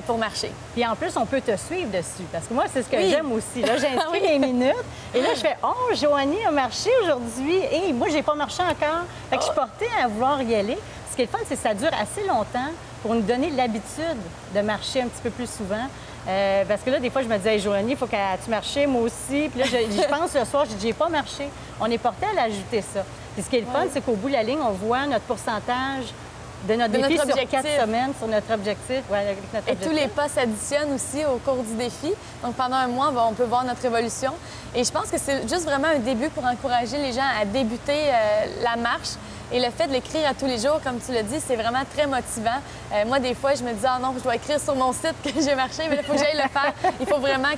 pour marcher. Puis en plus, on peut te suivre dessus. Parce que moi, c'est ce que j'aime aussi. Là, j'inscris mes minutes. Et là, je fais « Oh, Joanie a marché aujourd'hui. Et moi, j'ai pas marché encore. » Fait que je suis portée à vouloir y aller. Ce qui est le fun, c'est que ça dure assez longtemps pour nous donner l'habitude de marcher un petit peu plus souvent. Parce que là, des fois, je me disais, hey, Joanie, il faut que tu marches, moi aussi. Puis là, je pense le soir, je dis, j'ai pas marché. On est porté à l'ajouter ça. Puis ce qui est le fun, c'est qu'au bout de la ligne, on voit notre pourcentage de notre défi sur 4 semaines, sur notre objectif. Ouais, Et tous les pas s'additionnent aussi au cours du défi. Donc, pendant un mois, on peut voir notre évolution. Et je pense que c'est juste vraiment un début pour encourager les gens à débuter la marche. Et le fait de l'écrire à tous les jours, comme tu l'as dit, c'est vraiment très motivant. Moi, des fois, je me dis, ah non, je dois écrire sur mon site que j'ai marché, mais il faut que j'aille le faire. Il faut vraiment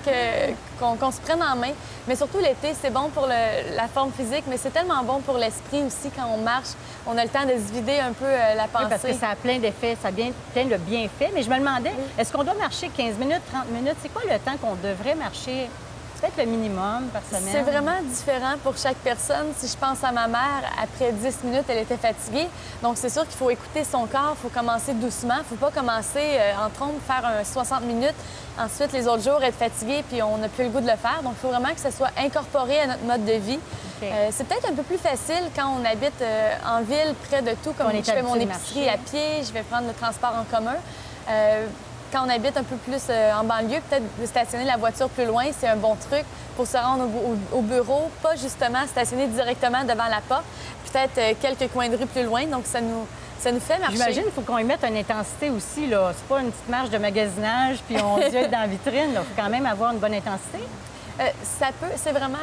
qu'on se prenne en main. Mais surtout, l'été, c'est bon pour la forme physique, mais c'est tellement bon pour l'esprit aussi quand on marche. On a le temps de se vider un peu la pensée. Oui, parce que ça a plein d'effets, ça a plein de bienfaits. Mais je me demandais, est-ce qu'on doit marcher 15 minutes, 30 minutes? C'est quoi le temps qu'on devrait marcher? Peut-être le minimum par semaine. C'est vraiment différent pour chaque personne. Si je pense à ma mère, après 10 minutes, elle était fatiguée. Donc, c'est sûr qu'il faut écouter son corps, il faut commencer doucement. Il ne faut pas commencer en trompe, faire un 60 minutes. Ensuite, les autres jours, être fatigué, puis on n'a plus le goût de le faire. Donc, il faut vraiment que ça soit incorporé à notre mode de vie. Okay. C'est peut-être un peu plus facile quand on habite en ville, près de tout, comme je fais mon épicerie à pied, je vais prendre le transport en commun. Quand on habite un peu plus en banlieue, peut-être de stationner la voiture plus loin, c'est un bon truc pour se rendre au bureau, pas justement stationner directement devant la porte, peut-être quelques coins de rue plus loin, donc ça nous fait marcher. J'imagine qu'il faut qu'on y mette une intensité aussi, là. C'est pas une petite marche de magasinage, puis on dit être dans la vitrine, il faut quand même avoir une bonne intensité. C'est vraiment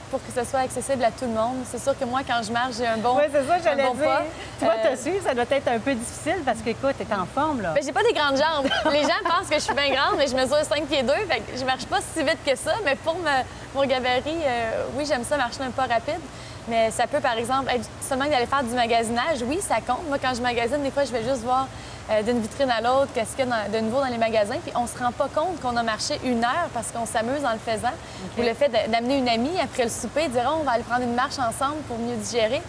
pour que ce soit accessible à tout le monde. C'est sûr que moi, quand je marche, j'ai un bon Oui, c'est ça, j'allais dire. pas. Toi, te suivre, ça doit être un peu difficile parce que, écoute, t'es en forme, là. Bien, j'ai pas des grandes jambes. Les gens pensent que je suis bien grande, mais je mesure 5 pieds 2, fait que je marche pas si vite que ça. Mais pour mon gabarit, oui, j'aime ça marcher un pas rapide. Mais ça peut, par exemple, être seulement d'aller faire du magasinage. Oui, ça compte. Moi, quand je magasine, des fois, je vais juste voir d'une vitrine à l'autre qu'est-ce qu'il y a de nouveau dans les magasins. Puis on se rend pas compte qu'on a marché 1 heure parce qu'on s'amuse en le faisant. Okay. Ou le fait d'amener une amie après le souper, dire on va aller prendre une marche ensemble pour mieux digérer.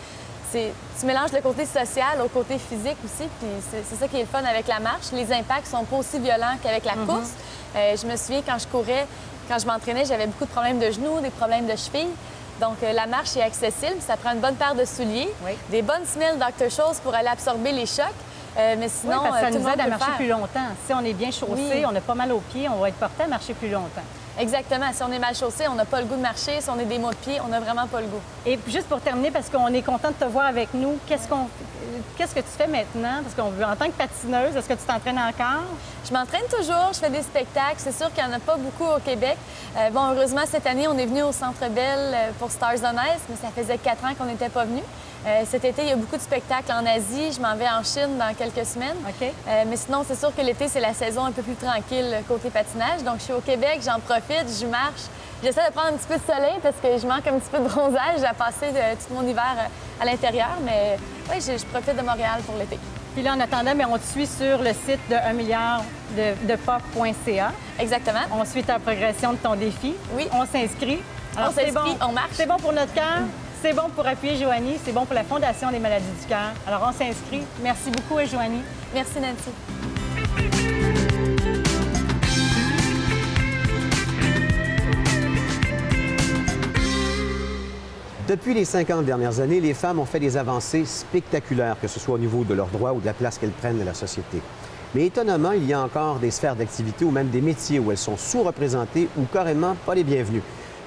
Tu mélanges le côté social au côté physique aussi, puis c'est ça qui est le fun avec la marche. Les impacts sont pas aussi violents qu'avec la course. Je me souviens, quand je courais, quand je m'entraînais, j'avais beaucoup de problèmes de genoux, des problèmes de cheville. Donc, la marche est accessible. Ça prend une bonne paire de souliers, des bonnes semelles Dr. Scholl's pour aller absorber les chocs. Mais sinon, parce que ça tout le nous monde aide à peut le marcher faire. plus longtemps. Si on est bien chaussé, Oui. on n'a pas mal aux pieds, on va être porté à marcher plus longtemps. Exactement. Si on est mal chaussé, on n'a pas le goût de marcher. Si on est des maux de pied, on n'a vraiment pas le goût. Et puis juste pour terminer, parce qu'on est content de te voir avec nous, qu'est-ce que tu fais maintenant? Parce qu'on veut, en tant que patineuse, est-ce que tu t'entraînes encore? Je m'entraîne toujours, je fais des spectacles. C'est sûr qu'il n'y en a pas beaucoup au Québec. Bon, heureusement, cette année, on est venu au Centre Bell pour Stars on Ice, mais ça faisait 4 ans qu'on n'était pas venu. Cet été, il y a beaucoup de spectacles en Asie. Je m'en vais en Chine dans quelques semaines. OK. Mais sinon, c'est sûr que l'été, c'est la saison un peu plus tranquille côté patinage. Donc, je suis au Québec, j'en profite, je marche. J'essaie de prendre un petit peu de soleil parce que je manque un petit peu de bronzage. J'ai passé tout mon hiver à l'intérieur, mais oui, je profite de Montréal pour l'été. Puis là, en attendant, mais on te suit sur le site de 1milliard-de-pas.ca. Exactement. On suit ta progression de ton défi. Oui. On s'inscrit. Alors, On s'inscrit, on marche. C'est bon pour notre cœur, c'est bon pour appuyer Joanie, c'est bon pour la Fondation des maladies du cœur. Alors, on s'inscrit. Merci beaucoup, Joanie. Merci, Nancy. Depuis les 50 dernières années, les femmes ont fait des avancées spectaculaires, que ce soit au niveau de leurs droits ou de la place qu'elles prennent dans la société. Mais étonnamment, il y a encore des sphères d'activité ou même des métiers où elles sont sous-représentées ou carrément pas les bienvenues.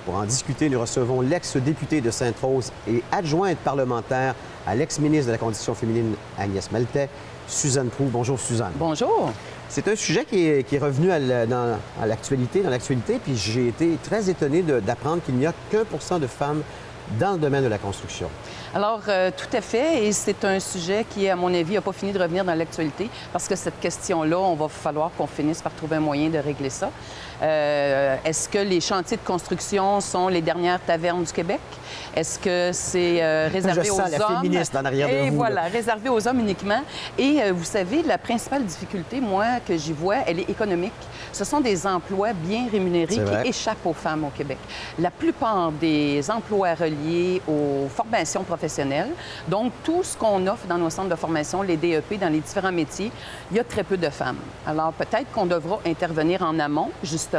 Pour en discuter, nous recevons l'ex-députée de Sainte-Rose et adjointe parlementaire à l'ex-ministre de la Condition féminine Agnès Maltais, Suzanne Proulx. Bonjour, Suzanne. Bonjour. C'est un sujet qui est revenu dans l'actualité, puis j'ai été très étonné d'apprendre qu'il n'y a qu'1 % de femmes dans le domaine de la construction. Alors, tout à fait, et c'est un sujet qui, à mon avis, n'a pas fini de revenir dans l'actualité, parce que cette question-là, on va falloir qu'on finisse par trouver un moyen de régler ça. Est-ce que les chantiers de construction sont les dernières tavernes du Québec? Est-ce que c'est réservé aux hommes? Je sens la féministe en arrière de vous. Et voilà, là. réservé aux hommes uniquement. Et vous savez, la principale difficulté, moi, que j'y vois, elle est économique. Ce sont des emplois bien rémunérés qui échappent aux femmes au Québec. La plupart des emplois reliés aux formations professionnelles, donc tout ce qu'on offre dans nos centres de formation, les DEP, dans les différents métiers, il y a très peu de femmes. Alors peut-être qu'on devra intervenir en amont, justement,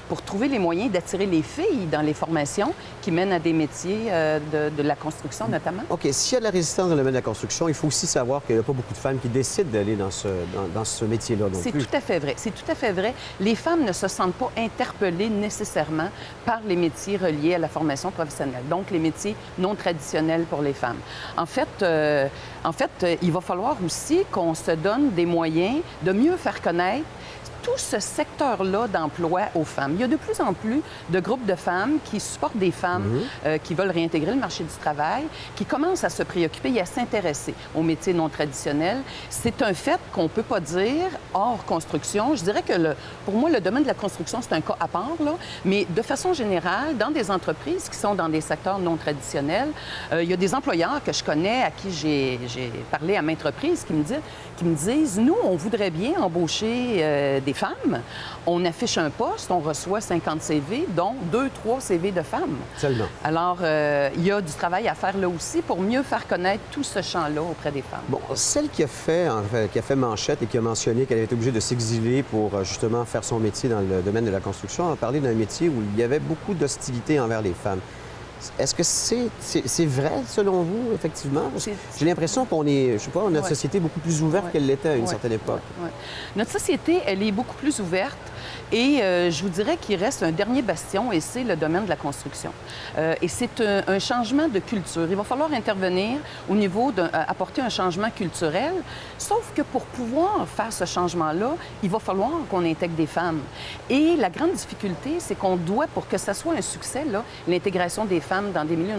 pour trouver les moyens d'attirer les filles dans les formations qui mènent à des métiers de la construction, notamment. OK. S'il y a de la résistance dans le domaine de la construction, il faut aussi savoir qu'il n'y a pas beaucoup de femmes qui décident d'aller dans ce métier-là non plus. C'est tout à fait vrai. C'est tout à fait vrai. Les femmes ne se sentent pas interpellées nécessairement par les métiers reliés à la formation professionnelle, donc les métiers non traditionnels pour les femmes. En fait, il va falloir aussi qu'on se donne des moyens de mieux faire connaître tout ce secteur-là d'emploi aux femmes. Il y a de plus en plus de groupes de femmes qui supportent des femmes qui veulent réintégrer le marché du travail, qui commencent à se préoccuper et à s'intéresser aux métiers non traditionnels. C'est un fait qu'on ne peut pas dire hors construction. Je dirais que, pour moi, le domaine de la construction, c'est un cas à part, là. Mais de façon générale, dans des entreprises qui sont dans des secteurs non traditionnels, il y a des employeurs que je connais, à qui j'ai parlé à maintes reprises, qui me disent, nous, on voudrait bien embaucher des femmes. On affiche un poste, on reçoit 50 CV, dont 2-3 CV de femmes. Seulement. Alors, il y a du travail à faire là aussi pour mieux faire connaître tout ce champ-là auprès des femmes. Bon, celle qui a fait manchette et qui a mentionné qu'elle avait été obligée de s'exiler pour justement faire son métier dans le domaine de la construction, a parlé d'un métier où il y avait beaucoup d'hostilité envers les femmes. Est-ce que c'est vrai, selon vous, effectivement? J'ai l'impression qu'on est, je sais pas, on a une société beaucoup plus ouverte qu'elle l'était à une certaine époque. Notre société, elle est beaucoup plus ouverte et je vous dirais qu'il reste un dernier bastion et c'est le domaine de la construction. Et c'est un changement de culture. Il va falloir intervenir au niveau d'apporter un changement culturel, sauf que pour pouvoir faire ce changement-là, il va falloir qu'on intègre des femmes. Et la grande difficulté, c'est qu'on doit, pour que ça soit un succès, l'intégration des femmes dans des milieux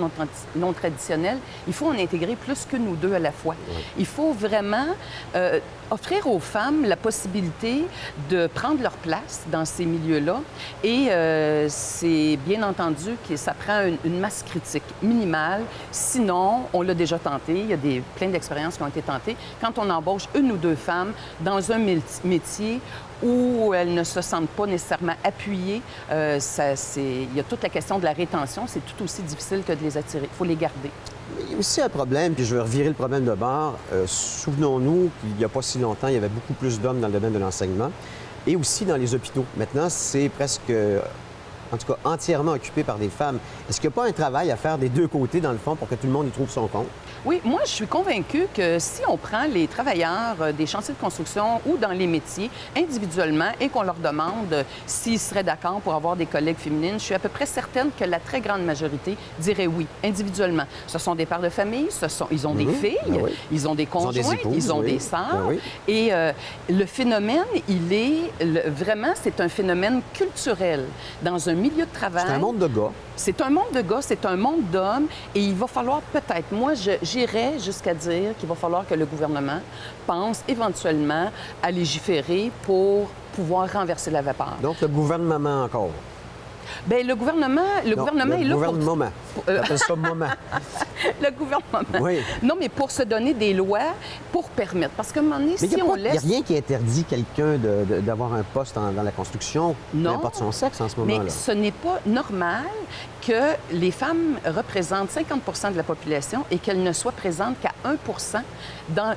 non traditionnels, il faut en intégrer plus que nous deux à la fois. Il faut vraiment offrir aux femmes la possibilité de prendre leur place dans ces milieux-là. Et c'est bien entendu que ça prend une masse critique minimale. Sinon, on l'a déjà tenté. Il y a plein d'expériences qui ont été tentées. Quand on embauche 1 ou 2 femmes dans un métier où elles ne se sentent pas nécessairement appuyées, il y a toute la question de la rétention. C'est tout aussi difficile que de les attirer. Il faut les garder. Il y a aussi un problème, puis je vais revirer le problème de bord. Souvenons-nous qu'il n'y a pas si longtemps, il y avait beaucoup plus d'hommes dans le domaine de l'enseignement et aussi dans les hôpitaux. Maintenant, c'est presque, en tout cas, entièrement occupé par des femmes. Est-ce qu'il n'y a pas un travail à faire des deux côtés, dans le fond, pour que tout le monde y trouve son compte? Oui, moi, je suis convaincue que si on prend les travailleurs des chantiers de construction ou dans les métiers individuellement et qu'on leur demande s'ils seraient d'accord pour avoir des collègues féminines, je suis à peu près certaine que la très grande majorité dirait oui, individuellement. Ce sont des pères de famille, ils ont des filles, ils ont des conjointes, ils ont des sœurs. Et le phénomène, vraiment, c'est un phénomène culturel. Dans un milieu de travail... C'est un monde de gars. C'est un monde de gars, c'est un monde d'hommes et il va falloir peut-être, moi j'irais jusqu'à dire qu'il va falloir que le gouvernement pense éventuellement à légiférer pour pouvoir renverser la vapeur. Donc le gouvernement encore. Bien, le gouvernement est là pour... Le gouvernement. Ça moment. Le gouvernement. Oui. Non, mais pour se donner des lois pour permettre. Parce qu'à un moment donné, mais si on laisse... Il n'y a rien qui interdit quelqu'un d'avoir un poste dans la construction, peu importe son sexe en ce moment-là. Mais ce n'est pas normal que les femmes représentent 50 de la population et qu'elles ne soient présentes qu'à 1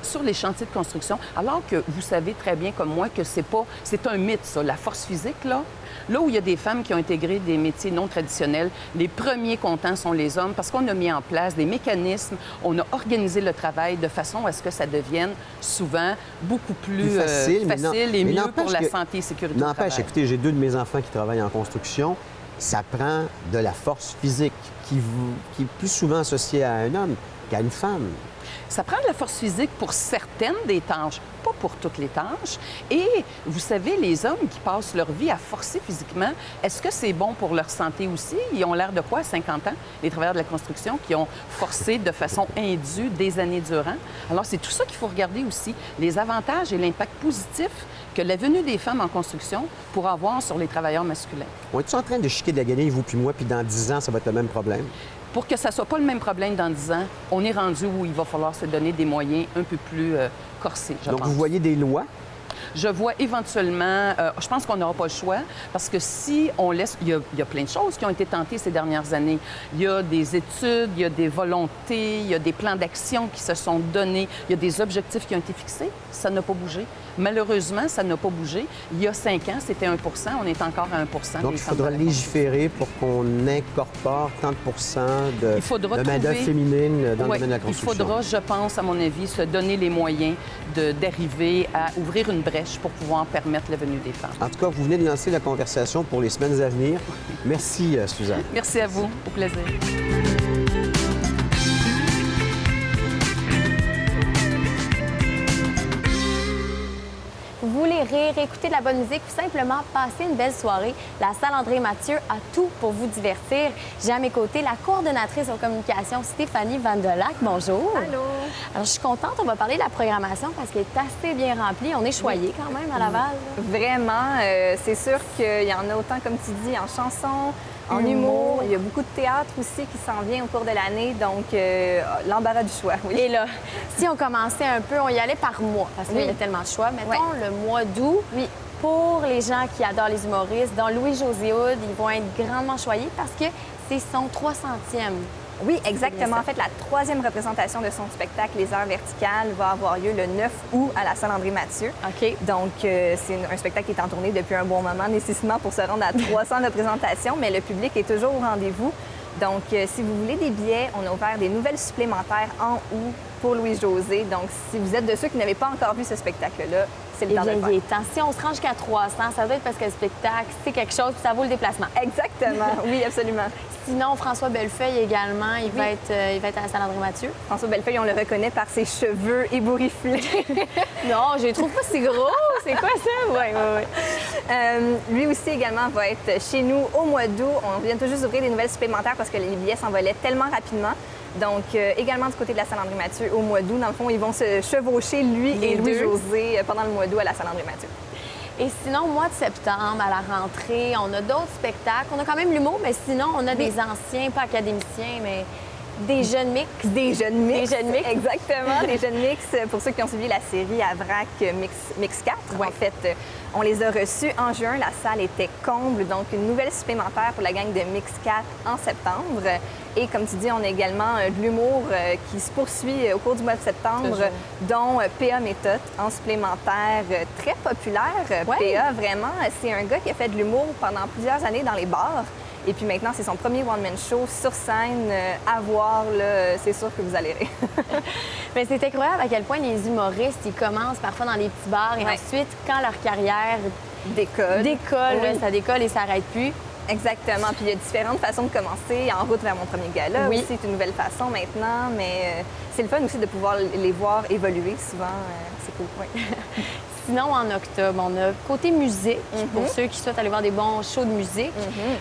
sur les chantiers de construction, alors que vous savez très bien comme moi que c'est un mythe, ça, la force physique, là. Là où il y a des femmes qui ont intégré des métiers non traditionnels, les premiers contents sont les hommes parce qu'on a mis en place des mécanismes, on a organisé le travail de façon à ce que ça devienne souvent beaucoup plus facile et mieux pour la santé et sécurité au travail. N'empêche, écoutez, j'ai 2 de mes enfants qui travaillent en construction. Ça prend de la force physique qui est plus souvent associée à un homme qu'à une femme. Ça prend de la force physique pour certaines des tâches, pas pour toutes les tâches. Et vous savez, les hommes qui passent leur vie à forcer physiquement, est-ce que c'est bon pour leur santé aussi? Ils ont l'air de quoi à 50 ans, les travailleurs de la construction qui ont forcé de façon indue des années durant? Alors, c'est tout ça qu'il faut regarder aussi, les avantages et l'impact positif que la venue des femmes en construction pourra avoir sur les travailleurs masculins. On est-tu en train de chiquer de la guenille, vous puis moi, puis dans 10 ans, ça va être le même problème? Pour que ça ne soit pas le même problème dans 10 ans, on est rendu où il va falloir se donner des moyens un peu plus corsés, je pense. Donc, vous voyez des lois? Je vois éventuellement, je pense qu'on n'aura pas le choix, parce que si on laisse... Il y a plein de choses qui ont été tentées ces dernières années. Il y a des études, il y a des volontés, il y a des plans d'action qui se sont donnés, il y a des objectifs qui ont été fixés. Ça n'a pas bougé. Malheureusement, ça n'a pas bougé. Il y a 5 ans, c'était 1 on est encore à 1 Donc, il faudra légiférer pour qu'on incorpore 30 de main-d'œuvre féminine dans le domaine de la construction. Il faudra, je pense, à mon avis, se donner les moyens d'arriver à ouvrir une brèche pour pouvoir permettre la venue des femmes. En tout cas, vous venez de lancer la conversation pour les semaines à venir. Merci, Suzanne. Merci à vous. Au plaisir. Vous voulez rire, écouter de la bonne musique ou simplement passer une belle soirée, la salle André Mathieu a tout pour vous divertir. J'ai à mes côtés la coordonnatrice aux communications, Stéphanie Vandelac. Bonjour. Allô. Alors, je suis contente, on va parler de la programmation parce qu'elle est assez bien remplie. On est choyés quand même à Laval. Vraiment. C'est sûr qu'il y en a autant, comme tu dis, en chansons, en humour. Il y a beaucoup de théâtre aussi qui s'en vient au cours de l'année, donc l'embarras du choix. Oui. Et là, si on commençait un peu, on y allait par mois, parce qu'il y a tellement de choix. Mettons le mois d'août. Oui. Pour les gens qui adorent les humoristes, dans Louis-José Hood, ils vont être grandement choyés parce que c'est son 300e. Oui, exactement. En fait, la 3e représentation de son spectacle, Les Heures verticales, va avoir lieu le 9 août à la salle André Mathieu. OK. Donc, c'est un spectacle qui est en tournée depuis un bon moment, nécessairement pour se rendre à 300 représentations, mais le public est toujours au rendez-vous. Donc, si vous voulez des billets, on a ouvert des nouvelles supplémentaires en août pour Louis-José. Donc, si vous êtes de ceux qui n'avaient pas encore vu ce spectacle-là, c'est le temps de le faire. Si on se rend jusqu'à 300, ça doit être parce que le spectacle, c'est quelque chose, puis ça vaut le déplacement. Exactement. Oui, absolument. Sinon, François Bellefeuille également, il va être à la salle André Mathieu. François Bellefeuille, on le reconnaît par ses cheveux ébourifflés. Non, je les trouve pas si gros. C'est quoi ça? Oui. Lui aussi également va être chez nous au mois d'août. On vient tout juste d'ouvrir des nouvelles supplémentaires parce que les billets s'envolaient tellement rapidement. Donc, également du côté de la salle André Mathieu au mois d'août. Dans le fond, ils vont se chevaucher, lui et Louis-José, pendant le mois d'août à la salle André Mathieu. Et sinon, au mois de septembre, à la rentrée, on a d'autres spectacles. On a quand même l'humour, mais sinon, on a des anciens, pas académiciens, mais des jeunes mix. Des jeunes mix. Des jeunes mix. Exactement, des jeunes mix. Pour ceux qui ont suivi la série à Vrac Mix 4, en fait, on les a reçus en juin. La salle était comble, donc une nouvelle supplémentaire pour la gang de Mix 4 en septembre. Et comme tu dis, on a également de l'humour qui se poursuit au cours du mois de septembre, dont P.A. Méthode en supplémentaire très populaire. Ouais. P.A., vraiment, c'est un gars qui a fait de l'humour pendant plusieurs années dans les bars. Et puis maintenant, c'est son premier one-man show sur scène. À voir, là, c'est sûr que vous allez rire. Mais c'est incroyable à quel point les humoristes, ils commencent parfois dans les petits bars et ensuite, quand leur carrière décolle, là, ça décolle et ça n'arrête plus. Exactement. Puis il y a différentes façons de commencer. En route vers mon premier gala aussi, c'est une nouvelle façon maintenant. Mais c'est le fun aussi de pouvoir les voir évoluer souvent. C'est cool. Oui. Sinon, en octobre, on a côté musique, pour ceux qui souhaitent aller voir des bons shows de musique.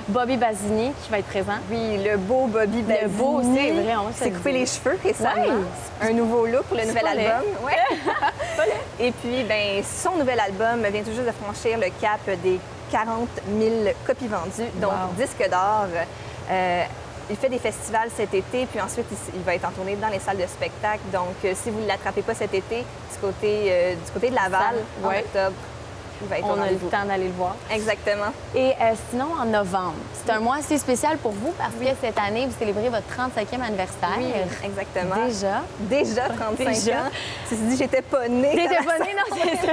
Bobby Basini qui va être présent. Oui, le beau Bobby Basini. Le beau, c'est vrai. On s'est coupé les cheveux récemment. Un nouveau look pour le nouvel album. Ouais. Et puis, ben, son nouvel album vient tout juste de franchir le cap des 40 000 copies vendues, donc disque d'or. Il fait des festivals cet été, puis ensuite, il va être en tournée dans les salles de spectacle. Donc, si vous ne l'attrapez pas cet été, du côté de Laval, en octobre, il va être on a le temps d'aller le voir. Exactement. Et sinon, en novembre, c'est un mois assez spécial pour vous parce que cette année, vous célébrez votre 35e anniversaire. Oui, exactement. Déjà 35 ans. Ceci dit, j'étais pas née. T'étais pas née, non, c'est ça.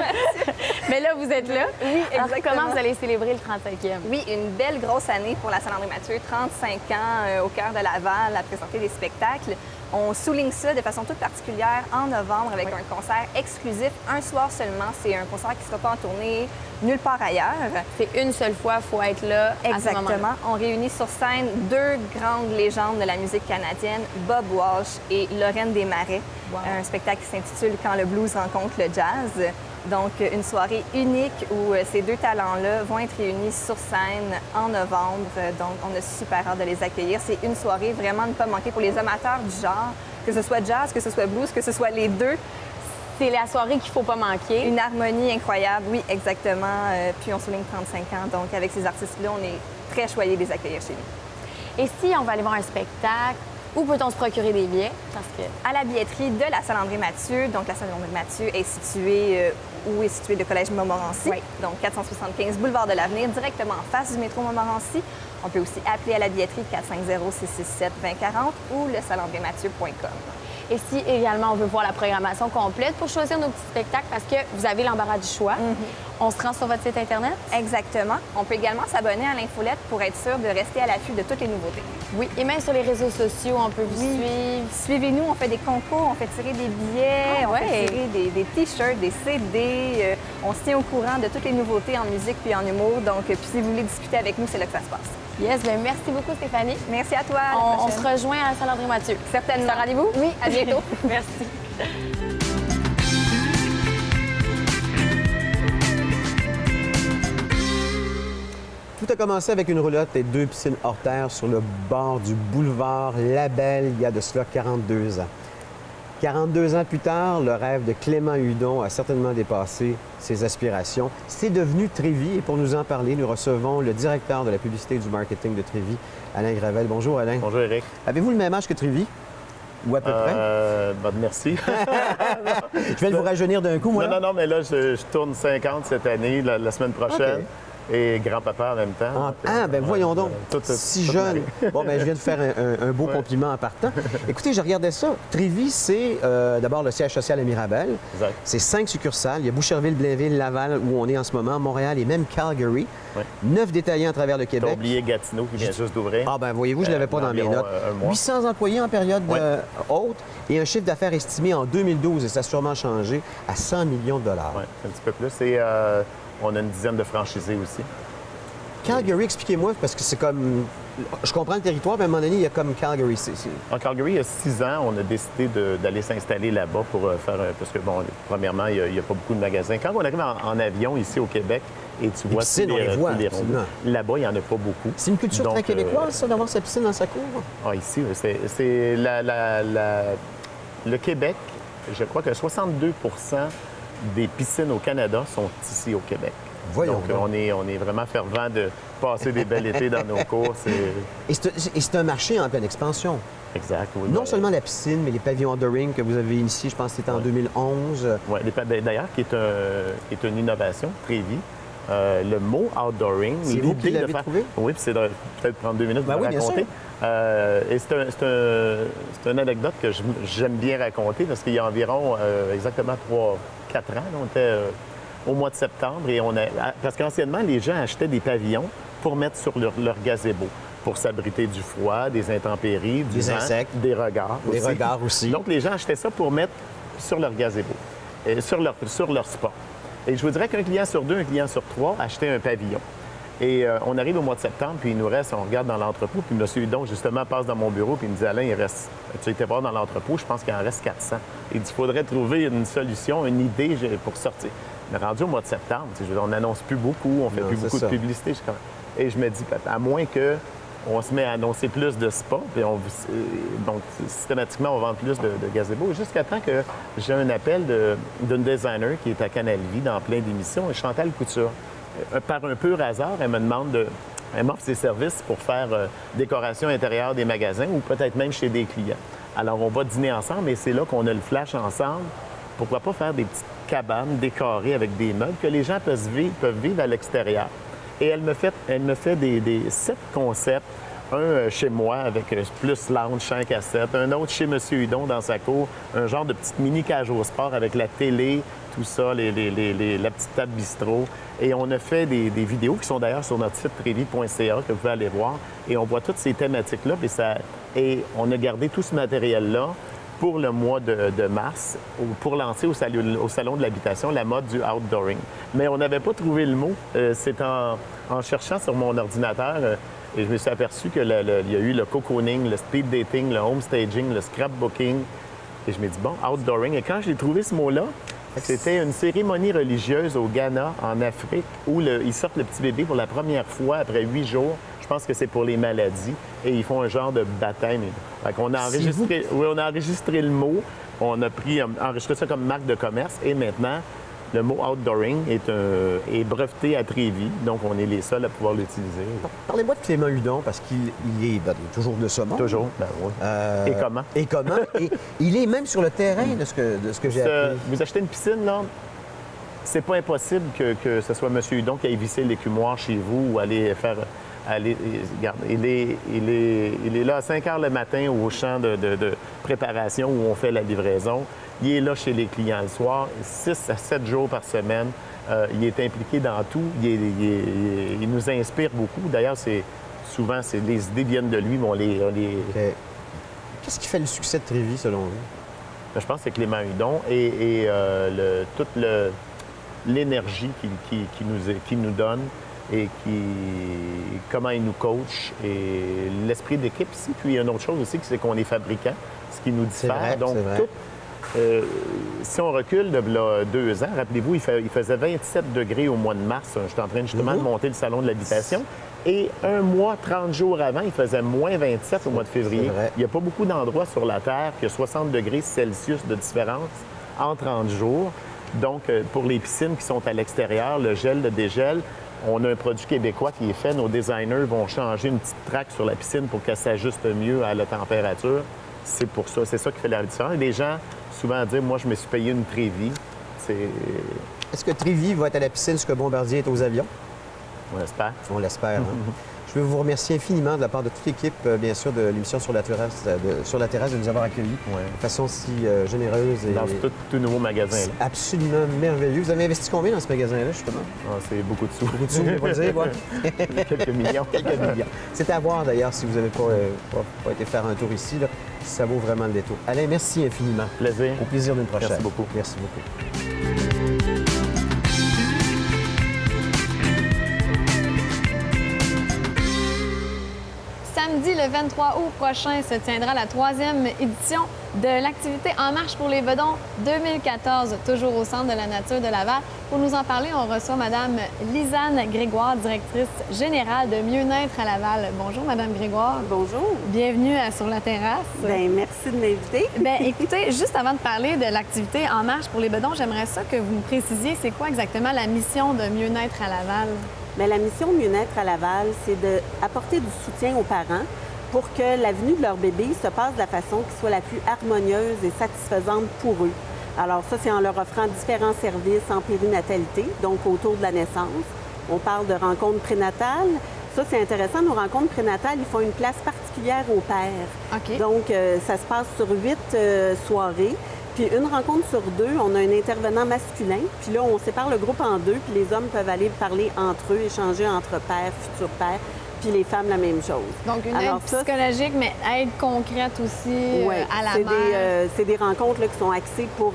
Mais là, vous êtes là. Oui, exactement. Alors, comment vous allez célébrer le 35e? Oui, une belle grosse année pour la Salle André-Mathieu. 35 ans au cœur de Laval à présenter des spectacles. On souligne ça de façon toute particulière en novembre avec un concert exclusif, un soir seulement. C'est un concert qui ne sera pas en tournée nulle part ailleurs. C'est une seule fois, il faut être là. Exactement. On réunit sur scène deux grandes légendes de la musique canadienne, Bob Walsh et Lorraine Desmarais. Un spectacle qui s'intitule « Quand le blues rencontre le jazz ». Donc, une soirée unique où ces deux talents-là vont être réunis sur scène en novembre. Donc, on a super hâte de les accueillir. C'est une soirée vraiment ne pas manquer pour les amateurs du genre, que ce soit jazz, que ce soit blues, que ce soit les deux. C'est la soirée qu'il ne faut pas manquer. Une harmonie incroyable, oui, exactement. Puis on souligne 35 ans. Donc, avec ces artistes-là, on est très choyés de les accueillir chez nous. Et si on va aller voir un spectacle, où peut-on se procurer des billets? Parce que à la billetterie de la Salle André-Mathieu, donc la Salle André-Mathieu est située où est situé le Collège Montmorency, donc 475 boulevard de l'Avenir, directement en face du métro Montmorency. On peut aussi appeler à la billetterie 450-667-2040 ou le salenandrémathieu.com. Et si également on veut voir la programmation complète pour choisir nos petits spectacles, parce que vous avez l'embarras du choix, on se rend sur votre site Internet? Exactement. On peut également s'abonner à l'infolette pour être sûr de rester à l'affût de toutes les nouveautés. Oui, et même sur les réseaux sociaux, on peut vous suivre. Suivez-nous, on fait des concours, on fait tirer des billets, on fait tirer des T-shirts, des CD. On se tient au courant de toutes les nouveautés en musique puis en humour. Donc, puis si vous voulez discuter avec nous, c'est là que ça se passe. Yes, bien merci beaucoup Stéphanie. Merci à toi. On se rejoint à la Salle André-Mathieu. Certainement. C'est un rendez-vous? Oui, à bientôt. Merci. Tout a commencé avec une roulotte et deux piscines hors terre sur le bord du boulevard Labelle il y a de cela 42 ans. 42 ans plus tard, le rêve de Clément Hudon a certainement dépassé ses aspirations. C'est devenu Trévis et pour nous en parler, nous recevons le directeur de la publicité et du marketing de Trévis, Alain Gravel. Bonjour Alain. Bonjour Éric. Avez-vous le même âge que Trévis? Ou à peu près? Merci. Je vais vous rajeunir d'un coup, moi. Non, mais là, je tourne 50 cette année, la semaine prochaine. Okay. Et grand-papa en même temps. Ben voyons donc, si jeune. Bon, ben je viens de faire un beau compliment en partant. Écoutez, je regardais ça. Trévis, c'est d'abord le siège social à Mirabel. Exact. C'est 5 succursales. Il y a Boucherville, Blainville, Laval, où on est en ce moment, Montréal et même Calgary. 9 détaillants à travers le Québec. T'as oublié Gatineau qui vient juste d'ouvrir. Ah ben voyez-vous, je ne l'avais pas dans mes notes. 800 employés en période haute et un chiffre d'affaires estimé en 2012, et ça a sûrement changé, à 100 millions de dollars. Oui, un petit peu plus. Et on a une dizaine de franchisés aussi. Calgary, expliquez-moi, parce que c'est comme... Je comprends le territoire, mais à un moment donné, il y a comme Calgary. En Calgary, il y a 6 ans, on a décidé d'aller s'installer là-bas pour faire... Parce que, bon, premièrement, il n'y a pas beaucoup de magasins. Quand on arrive en avion ici au Québec, et tu vois piscines, on les voit, là-bas, il n'y en a pas beaucoup. C'est une culture très québécoise, ça, d'avoir sa piscine dans sa cour? Ah, ici, c'est le Québec, je crois que 62 des piscines au Canada sont ici au Québec. Voyons donc. On est vraiment fervent de passer des belles étés dans nos courses. Et c'est un marché en pleine expansion. Exact, oui. Non seulement la piscine, mais les pavillons outdooring que vous avez initiés, je pense que c'était en 2011. Oui, d'ailleurs, qui est une innovation, Trévis. Le mot outdooring, c'est vous qui l'avez trouvé? Oui, puis c'est peut-être prendre 2 minutes pour raconter. Et c'est une anecdote que j'aime bien raconter parce qu'il y a environ exactement 3-4 ans, on était au mois de septembre et parce qu'anciennement, les gens achetaient des pavillons pour mettre sur leur gazebo. pour s'abriter du froid, des intempéries, du des vent, insectes, des regards des regards aussi. Donc, les gens achetaient ça pour mettre sur leur gazebo, et sur leur spa. Et je vous dirais qu'un client sur 2, un client sur 3 achetait un pavillon. Et on arrive au mois de septembre, puis il nous reste, on regarde dans l'entrepôt, puis M. Hudon, justement, passe dans mon bureau, puis il me dit, Alain, il reste, tu étais voir dans l'entrepôt, je pense qu'il en reste 400. Il dit, il faudrait trouver une solution, une idée pour sortir. Mais rendu au mois de septembre, on n'annonce plus beaucoup, on fait plus beaucoup de publicité. Et je me dis, à moins qu'on se met à annoncer plus de spas, puis donc systématiquement, on vend plus de gazebo, jusqu'à temps que j'ai un appel d'une designer qui est à Canal Vie, dans plein d'émissions, Chantal Couture. Par un pur hasard, elle me demande elle m'offre ses services pour faire décoration intérieure des magasins ou peut-être même chez des clients. Alors, on va dîner ensemble et c'est là qu'on a le flash ensemble. Pourquoi pas faire des petites cabanes décorées avec des meubles que les gens peuvent vivre à l'extérieur. Et elle me fait des 7 concepts. Un chez moi avec plus lounge 5 à 7, un autre chez M. Hudon dans sa cour, un genre de petite mini cage au sport avec la télé, tout ça, la petite table bistrot. Et on a fait des vidéos qui sont d'ailleurs sur notre site trevi.ca que vous pouvez aller voir. Et on voit toutes ces thématiques-là. Et on a gardé tout ce matériel-là pour le mois de mars, pour lancer au Salon de l'habitation la mode du outdooring. Mais on n'avait pas trouvé le mot. C'est en cherchant sur mon ordinateur... Et je me suis aperçu qu'il y a eu le cocooning, le speed dating, le homestaging, le scrapbooking. Et je me dis, bon, outdooring. Et quand j'ai trouvé ce mot-là, c'était une cérémonie religieuse au Ghana, en Afrique, où ils sortent le petit bébé pour la première fois après 8 jours. Je pense que c'est pour les maladies. Et ils font un genre de baptême. On a enregistré le mot. On a enregistré ça comme marque de commerce. Et maintenant... Le mot « outdooring » est breveté à Trévi, donc on est les seuls à pouvoir l'utiliser. Parlez-moi de Clément Hudon, parce qu'il est toujours de ce monde. Toujours, oui. Et comment? Et comment? Et il est même sur le terrain de ce que j'ai appris. Vous achetez une piscine, là, c'est pas impossible que ce soit M. Hudon qui aille visser l'écumoire chez vous ou aller faire... Regarde, il est là à 5 heures le matin au champ de préparation où on fait la livraison. Il est là chez les clients le soir, 6 à 7 jours par semaine. Il est impliqué dans tout. Il nous inspire beaucoup. D'ailleurs, souvent, les idées viennent de lui, mais on les... Okay. Qu'est-ce qui fait le succès de Trévi, selon vous? Je pense que c'est Clément Hudon et toute l'énergie qu'il nous donne et comment il nous coach et l'esprit d'équipe ici. Puis il y a une autre chose aussi, c'est qu'on est fabricant, ce qui nous diffère. Donc, si on recule de 2 ans, rappelez-vous, il faisait 27 degrés au mois de mars. J'étais en train justement de monter le salon de l'habitation. Et un mois, 30 jours avant, il faisait moins 27 au mois de février. Il n'y a pas beaucoup d'endroits sur la Terre qui a 60 degrés Celsius de différence en 30 jours. Donc, pour les piscines qui sont à l'extérieur, le gel, le dégel, on a un produit québécois qui est fait. Nos designers vont changer une petite traque sur la piscine pour qu'elle s'ajuste mieux à la température. C'est pour ça, c'est ça qui fait la différence. Et les gens, souvent, disent, moi, je me suis payé une Trévi. Est-ce que Trévi va être à la piscine ce que Bombardier est aux avions? On l'espère. On l'espère. Je veux vous remercier infiniment de la part de toute l'équipe, bien sûr, de l'émission Sur la terrasse, de nous avoir accueillis de façon si généreuse. Dans tout nouveau magasin. C'est absolument merveilleux. Vous avez investi combien dans ce magasin-là, justement? C'est beaucoup de sous. Beaucoup de sous, je vais pas le dire. Ouais. Quelques millions. Quelques millions. C'est à voir, d'ailleurs, si vous n'avez pas été faire un tour ici. Là. Ça vaut vraiment le détour. Alain, merci infiniment. Plaisir. Au plaisir d'une prochaine. Merci beaucoup. Merci beaucoup. Samedi, le 23 août prochain, se tiendra la 3e édition de l'activité En marche pour les Bedons 2014, toujours au Centre de la nature de Laval. Pour nous en parler, on reçoit Mme Lisanne Grégoire, directrice générale de Mieux-être à Laval. Bonjour, Mme Grégoire. Bonjour. Bienvenue à Sur la terrasse. Bien, merci de m'inviter. Bien, écoutez, juste avant de parler de l'activité En marche pour les Bedons, j'aimerais ça que vous me précisiez, c'est quoi exactement la mission de Mieux-être à Laval? Bien, la mission de Mieux-être à Laval, c'est d'apporter du soutien aux parents pour que la venue de leur bébé se passe de la façon qui soit la plus harmonieuse et satisfaisante pour eux. Alors ça, c'est en leur offrant différents services en périnatalité, donc autour de la naissance. On parle de rencontres prénatales. Ça, c'est intéressant. Nos rencontres prénatales, ils font une place particulière aux pères. Okay. Donc, ça se passe sur 8 soirées. Puis une rencontre sur 2, on a un intervenant masculin. Puis là, on sépare le groupe en 2, puis les hommes peuvent aller parler entre eux, échanger entre pères, futurs pères. Puis puis les femmes, la même chose. Donc, une aide psychologique, mais aide concrète aussi à la mère. C'est des rencontres là, qui sont axées pour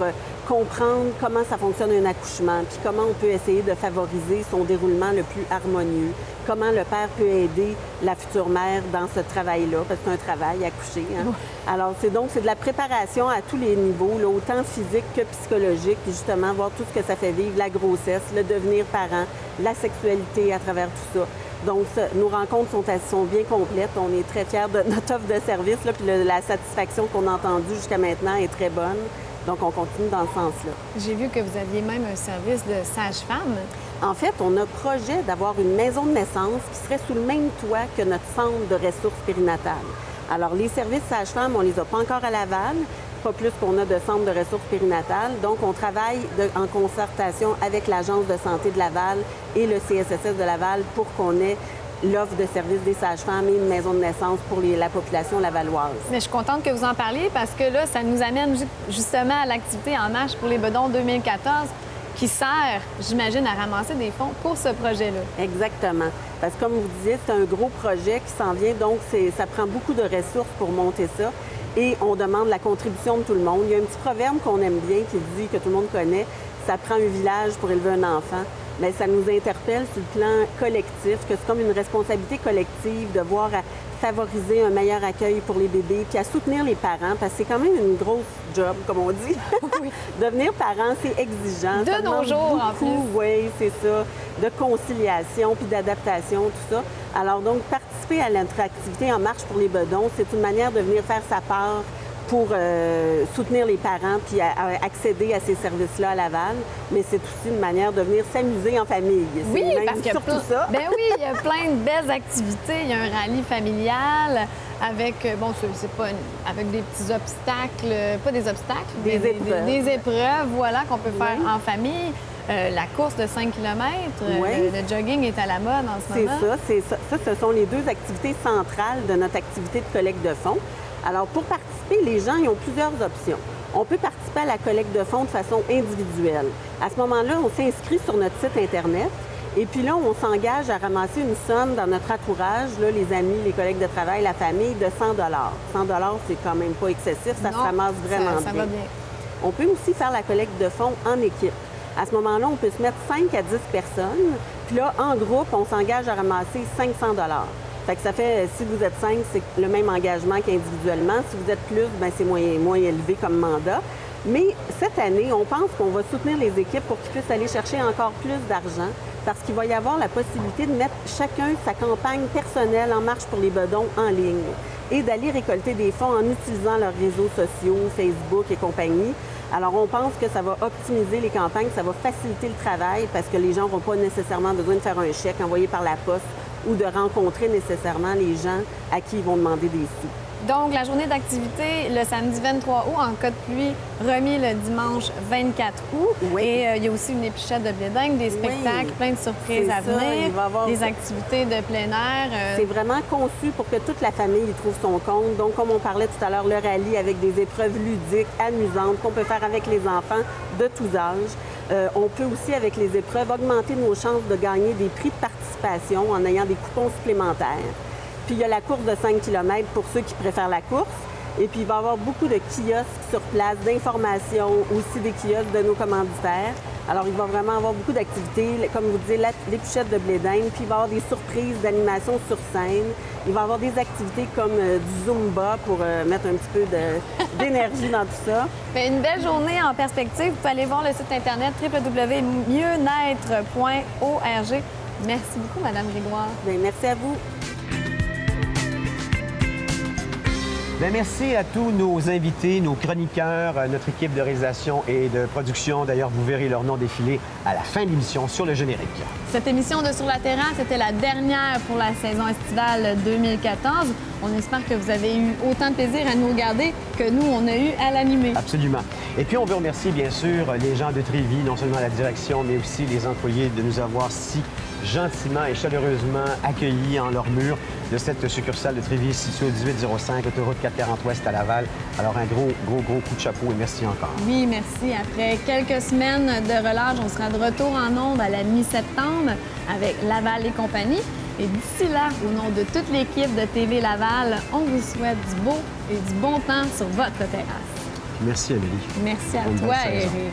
comprendre comment ça fonctionne un accouchement, puis comment on peut essayer de favoriser son déroulement le plus harmonieux, comment le père peut aider la future mère dans ce travail-là, parce que c'est un travail, accoucher. Hein? Alors, c'est de la préparation à tous les niveaux, là, autant physique que psychologique, puis justement, voir tout ce que ça fait vivre, la grossesse, le devenir parent, la sexualité à travers tout ça. Donc, nos rencontres sont bien complètes. On est très fiers de notre offre de service, là, puis la satisfaction qu'on a entendue jusqu'à maintenant est très bonne. Donc, on continue dans ce sens-là. J'ai vu que vous aviez même un service de sage-femme. En fait, on a projet d'avoir une maison de naissance qui serait sous le même toit que notre centre de ressources périnatales. Alors, les services sage-femme, on les a pas encore à Laval, pas plus qu'on a de centre de ressources périnatales. Donc, on travaille en concertation avec l'Agence de santé de Laval et le CSSS de Laval pour qu'on ait l'offre de services des sages-femmes et une maison de naissance pour la population lavalloise. Mais je suis contente que vous en parliez parce que là, ça nous amène justement à l'activité En marche pour les bedons 2014 qui sert, j'imagine, à ramasser des fonds pour ce projet-là. Exactement. Parce que comme vous disiez, c'est un gros projet qui s'en vient, donc ça prend beaucoup de ressources pour monter ça. Et on demande la contribution de tout le monde. Il y a un petit proverbe qu'on aime bien qui dit, que tout le monde connaît, ça prend un village pour élever un enfant. Mais ça nous interpelle sur le plan collectif, que c'est comme une responsabilité collective de voir à favoriser un meilleur accueil pour les bébés, puis à soutenir les parents, parce que c'est quand même une grosse job, comme on dit. Devenir parent, c'est exigeant. De nos jours, en plus. Oui, c'est ça. De conciliation, puis d'adaptation, tout ça. Alors donc, participer à notre activité En marche pour les bedons, c'est une manière de venir faire sa part pour soutenir les parents puis accéder à ces services-là à Laval. Mais c'est aussi une manière de venir s'amuser en famille. Oui, parce qu'il y a ça. Ben oui, il y a plein de belles activités. Il y a un rallye familial avec, c'est pas avec des petits obstacles, pas des obstacles, des épreuves, voilà, qu'on peut faire en famille. La course de 5 km, le jogging est à la mode en ce moment. C'est ça. Ce sont les deux activités centrales de notre activité de collecte de fonds. Alors, pour participer, les gens ils ont plusieurs options. On peut participer à la collecte de fonds de façon individuelle. À ce moment-là, on s'inscrit sur notre site Internet et puis là, on s'engage à ramasser une somme dans notre entourage, là, les amis, les collègues de travail, la famille, de 100 $. 100 c'est quand même pas excessif, ça se ramasse vraiment ça va bien. On peut aussi faire la collecte de fonds en équipe. À ce moment-là, on peut se mettre 5 à 10 personnes. Puis là, en groupe, on s'engage à ramasser 500 $. Fait que ça fait, si vous êtes 5, c'est le même engagement qu'individuellement. Si vous êtes plus, bien, c'est moins élevé comme mandat. Mais cette année, on pense qu'on va soutenir les équipes pour qu'ils puissent aller chercher encore plus d'argent parce qu'il va y avoir la possibilité de mettre chacun sa campagne personnelle En marche pour les bedons en ligne et d'aller récolter des fonds en utilisant leurs réseaux sociaux, Facebook et compagnie. Alors, on pense que ça va optimiser les campagnes, ça va faciliter le travail parce que les gens n'auront pas nécessairement besoin de faire un chèque envoyé par la poste ou de rencontrer nécessairement les gens à qui ils vont demander des sous. Donc, la journée d'activité, le samedi 23 août, en cas de pluie, remis le dimanche 24 août. Oui. Et il y a aussi une épluchette de blé d'Inde, des spectacles, plein de surprises à venir, il va avoir des activités de plein air. C'est vraiment conçu pour que toute la famille y trouve son compte. Donc, comme on parlait tout à l'heure, le rallye avec des épreuves ludiques, amusantes, qu'on peut faire avec les enfants de tous âges. On peut aussi, avec les épreuves, augmenter nos chances de gagner des prix de participation en ayant des coupons supplémentaires. Puis il y a la course de 5 km pour ceux qui préfèrent la course. Et puis il va y avoir beaucoup de kiosques sur place, d'informations, aussi des kiosques de nos commanditaires. Alors il va vraiment avoir beaucoup d'activités, comme vous disiez, l'épluchette de blé d'Inde, puis il va y avoir des surprises d'animation sur scène. Il va y avoir des activités comme du Zumba pour mettre un petit peu d'énergie dans tout ça. Bien, une belle journée en perspective. Vous pouvez aller voir le site internet www.mieuxnaître.org. Merci beaucoup, Mme Grégoire. Bien, merci à vous. Bien, merci à tous nos invités, nos chroniqueurs, notre équipe de réalisation et de production. D'ailleurs, vous verrez leur nom défiler à la fin de l'émission sur le générique. Cette émission de Sur la terrasse était la dernière pour la saison estivale 2014. On espère que vous avez eu autant de plaisir à nous regarder que nous, on a eu à l'animer. Absolument. Et puis, on veut remercier, bien sûr, les gens de Trévis, non seulement la direction, mais aussi les employés de nous avoir si gentiment et chaleureusement accueillis en leur mur de cette succursale de Trévis située au 1805, autoroute 440 Ouest à Laval. Alors, un gros coup de chapeau et merci encore. Oui, merci. Après quelques semaines de relâche, on sera de retour en ondes à la mi-septembre avec Laval et compagnie. Et d'ici là, au nom de toute l'équipe de TV Laval, on vous souhaite du beau et du bon temps sur votre terrasse. Merci, Amélie. Merci à Bonne toi, saison. Éric.